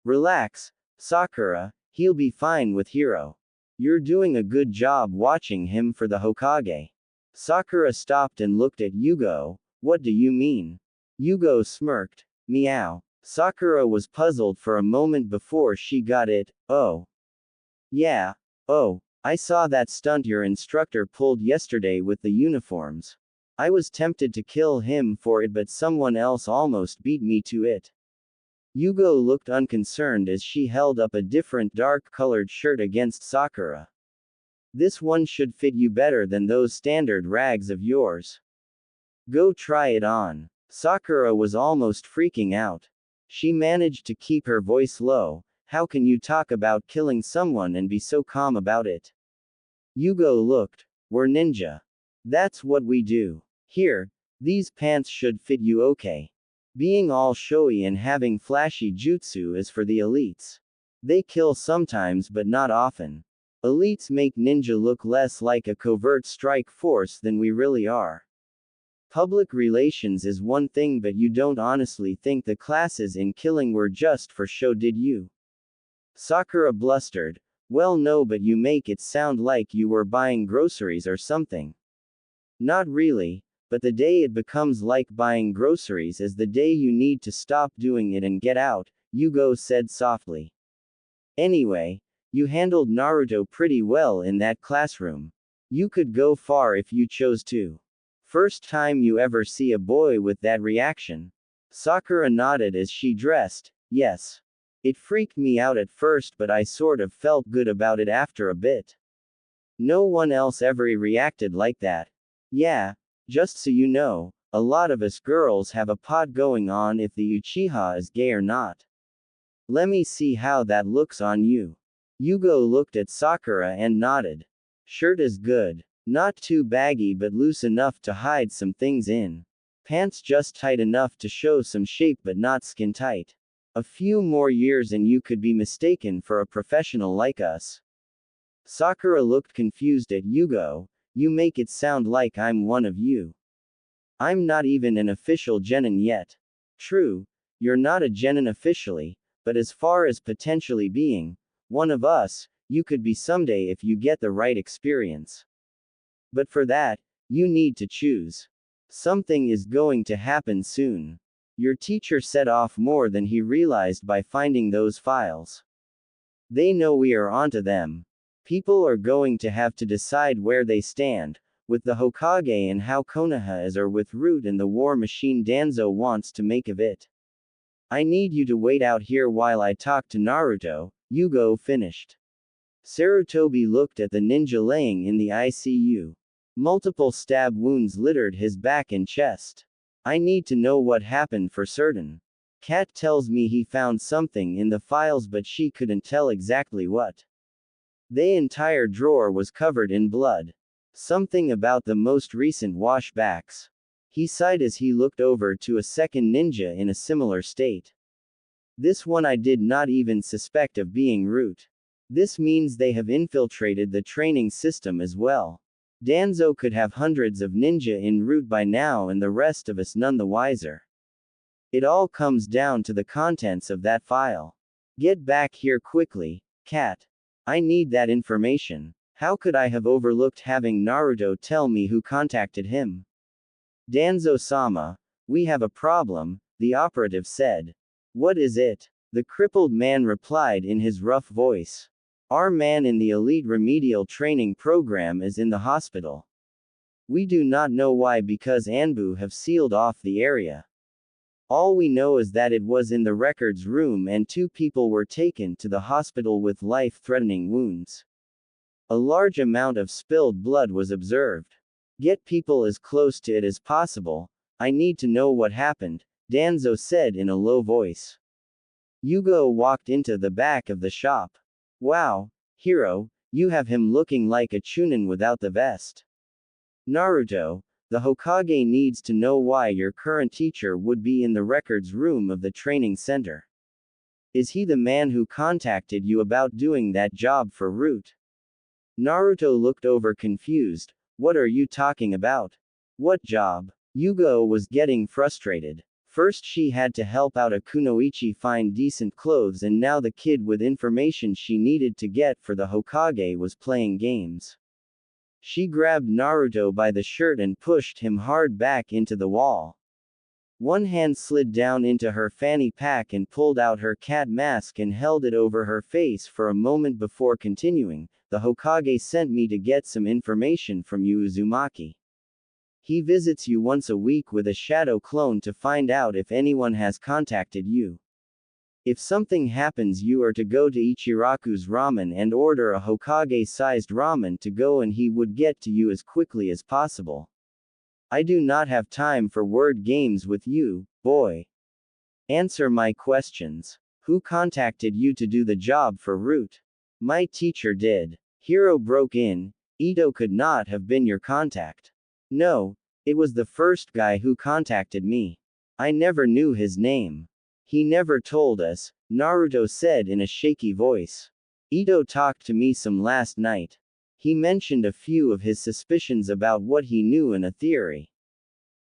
Relax, Sakura, he'll be fine with Hiro. You're doing a good job watching him for the Hokage. Sakura stopped and looked at Yugo. What do you mean? Yugo smirked. Meow. Sakura was puzzled for a moment before she got it. Oh. Yeah. Oh, I saw that stunt your instructor pulled yesterday with the uniforms. I was tempted to kill him for it, but someone else almost beat me to it. Yugo looked unconcerned as she held up a different dark-colored shirt against Sakura. This one should fit you better than those standard rags of yours. Go try it on. Sakura was almost freaking out. She managed to keep her voice low. How can you talk about killing someone and be so calm about it? Yugo looked. We're ninja. That's what we do. Here, these pants should fit you okay. Being all showy and having flashy jutsu is for the elites. They kill sometimes but not often. Elites make ninja look less like a covert strike force than we really are. Public relations is one thing, but you don't honestly think the classes in killing were just for show, did you? Sakura blustered. Well, no, but you make it sound like you were buying groceries or something. Not really, but the day it becomes like buying groceries is the day you need to stop doing it and get out, Yugo said softly. Anyway, you handled Naruto pretty well in that classroom. You could go far if you chose to. First time you ever see a boy with that reaction. Sakura nodded as she dressed. Yes. It freaked me out at first, but I sort of felt good about it after a bit. No one else ever reacted like that. Yeah, just so you know, a lot of us girls have a pot going on if the Uchiha is gay or not. Let me see how that looks on you. Yugo looked at Sakura and nodded. Shirt is good. Not too baggy but loose enough to hide some things in. Pants just tight enough to show some shape but not skin tight. A few more years and you could be mistaken for a professional like us. Sakura looked confused at Yugo. You make it sound like I'm one of you. I'm not even an official genin yet. True, you're not a genin officially, but as far as potentially being one of us, you could be someday if you get the right experience. But for that, you need to choose. Something is going to happen soon. Your teacher set off more than he realized by finding those files. They know we are onto them. People are going to have to decide where they stand, with the Hokage and how Konoha is, or with Root and the war machine Danzo wants to make of it. I need you to wait out here while I talk to Naruto, Yugo finished. Sarutobi looked at the ninja laying in the ICU. Multiple stab wounds littered his back and chest. I need to know what happened for certain. Kat tells me he found something in the files, but she couldn't tell exactly what. The entire drawer was covered in blood. Something about the most recent washbacks. He sighed as he looked over to a second ninja in a similar state. This one I did not even suspect of being Root. This means they have infiltrated the training system as well. Danzo could have hundreds of ninja in Root by now and the rest of us none the wiser. It all comes down to the contents of that file. Get back here quickly, Kat. I need that information. How could I have overlooked having Naruto tell me who contacted him? Danzo-sama, we have a problem, the operative said. What is it? The crippled man replied in his rough voice. Our man in the elite remedial training program is in the hospital. We do not know why because Anbu have sealed off the area. All we know is that it was in the records room and 2 people were taken to the hospital with life-threatening wounds. A large amount of spilled blood was observed. Get people as close to it as possible. I need to know what happened, Danzo said in a low voice. Yugo walked into the back of the shop. Wow, Hiro, you have him looking like a chunin without the vest. Naruto, the Hokage needs to know why your current teacher would be in the records room of the training center. Is he the man who contacted you about doing that job for Root? Naruto looked over confused. What are you talking about? What job? Yugo was getting frustrated. First she had to help out a kunoichi find decent clothes and now the kid with information she needed to get for the Hokage was playing games. She grabbed Naruto by the shirt and pushed him hard back into the wall. One hand slid down into her fanny pack and pulled out her cat mask and held it over her face for a moment before continuing. The Hokage sent me to get some information from you, Uzumaki. He visits you once a week with a shadow clone to find out if anyone has contacted you. If something happens, you are to go to Ichiraku's ramen and order a Hokage-sized ramen to go and he would get to you as quickly as possible. I do not have time for word games with you, boy. Answer my questions. Who contacted you to do the job for Root? My teacher did. Hiro broke in. Ito could not have been your contact. No, it was the first guy who contacted me. I never knew his name. He never told us, Naruto said in a shaky voice. Ito talked to me some last night. He mentioned a few of his suspicions about what he knew and a theory.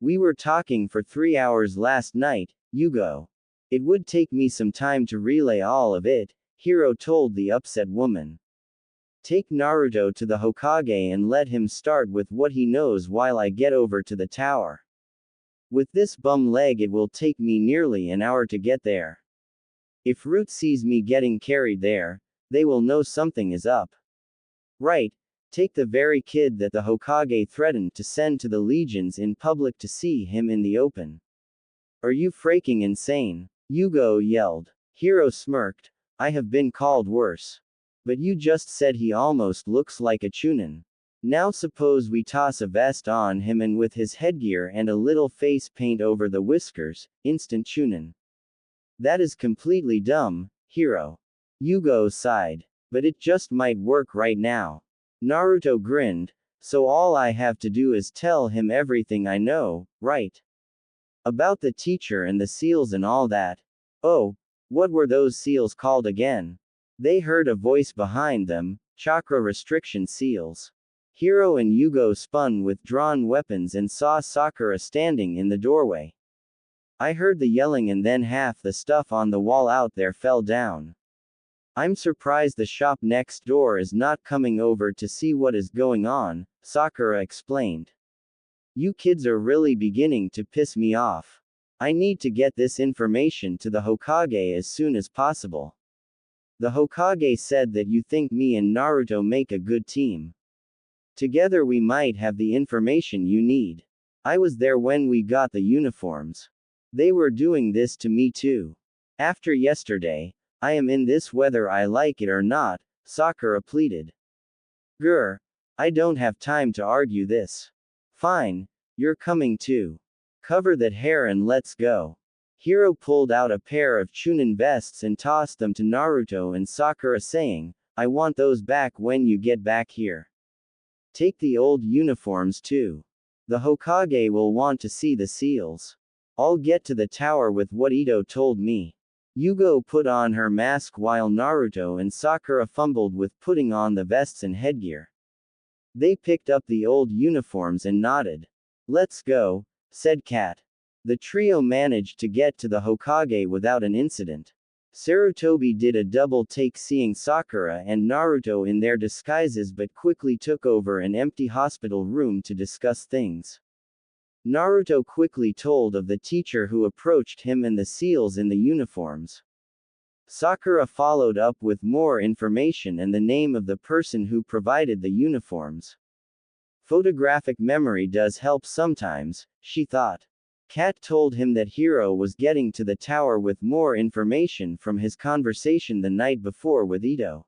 We were talking for 3 hours last night, Yugo. It would take me some time to relay all of it, Hiro told the upset woman. Take Naruto to the Hokage and let him start with what he knows while I get over to the tower. With this bum leg it will take me nearly an hour to get there. If Root sees me getting carried there, they will know something is up. Right, take the very kid that the Hokage threatened to send to the legions in public to see him in the open. Are you freaking insane? Yugo yelled. Hiro smirked. I have been called worse. But you just said he almost looks like a chunin. Now suppose we toss a vest on him and with his headgear and a little face paint over the whiskers, instant chunin. That is completely dumb, Hiro. Yugo sighed. But it just might work right now. Naruto grinned. So all I have to do is tell him everything I know, right? About the teacher and the seals and all that. Oh, what were those seals called again? They heard a voice behind them, chakra restriction seals. Hiro and Yugo spun with drawn weapons and saw Sakura standing in the doorway. I heard the yelling and then half the stuff on the wall out there fell down. I'm surprised the shop next door is not coming over to see what is going on, Sakura explained. You kids are really beginning to piss me off. I need to get this information to the Hokage as soon as possible. The Hokage said that you think me and Naruto make a good team. Together we might have the information you need. I was there when we got the uniforms. They were doing this to me too. After yesterday, I am in this whether I like it or not, Sakura pleaded. Grr. I don't have time to argue this. Fine, you're coming too. Cover that hair and let's go. Hiro pulled out a pair of chunin vests and tossed them to Naruto and Sakura saying, I want those back when you get back here. Take the old uniforms too. The Hokage will want to see the seals. I'll get to the tower with what Ito told me. Yugo put on her mask while Naruto and Sakura fumbled with putting on the vests and headgear. They picked up the old uniforms and nodded. Let's go, said Kat. The trio managed to get to the Hokage without an incident. Sarutobi did a double take seeing Sakura and Naruto in their disguises but quickly took over an empty hospital room to discuss things. Naruto quickly told of the teacher who approached him and the seals in the uniforms. Sakura followed up with more information and the name of the person who provided the uniforms. Photographic memory does help sometimes, she thought. Kat told him that Hiro was getting to the tower with more information from his conversation the night before with Ito.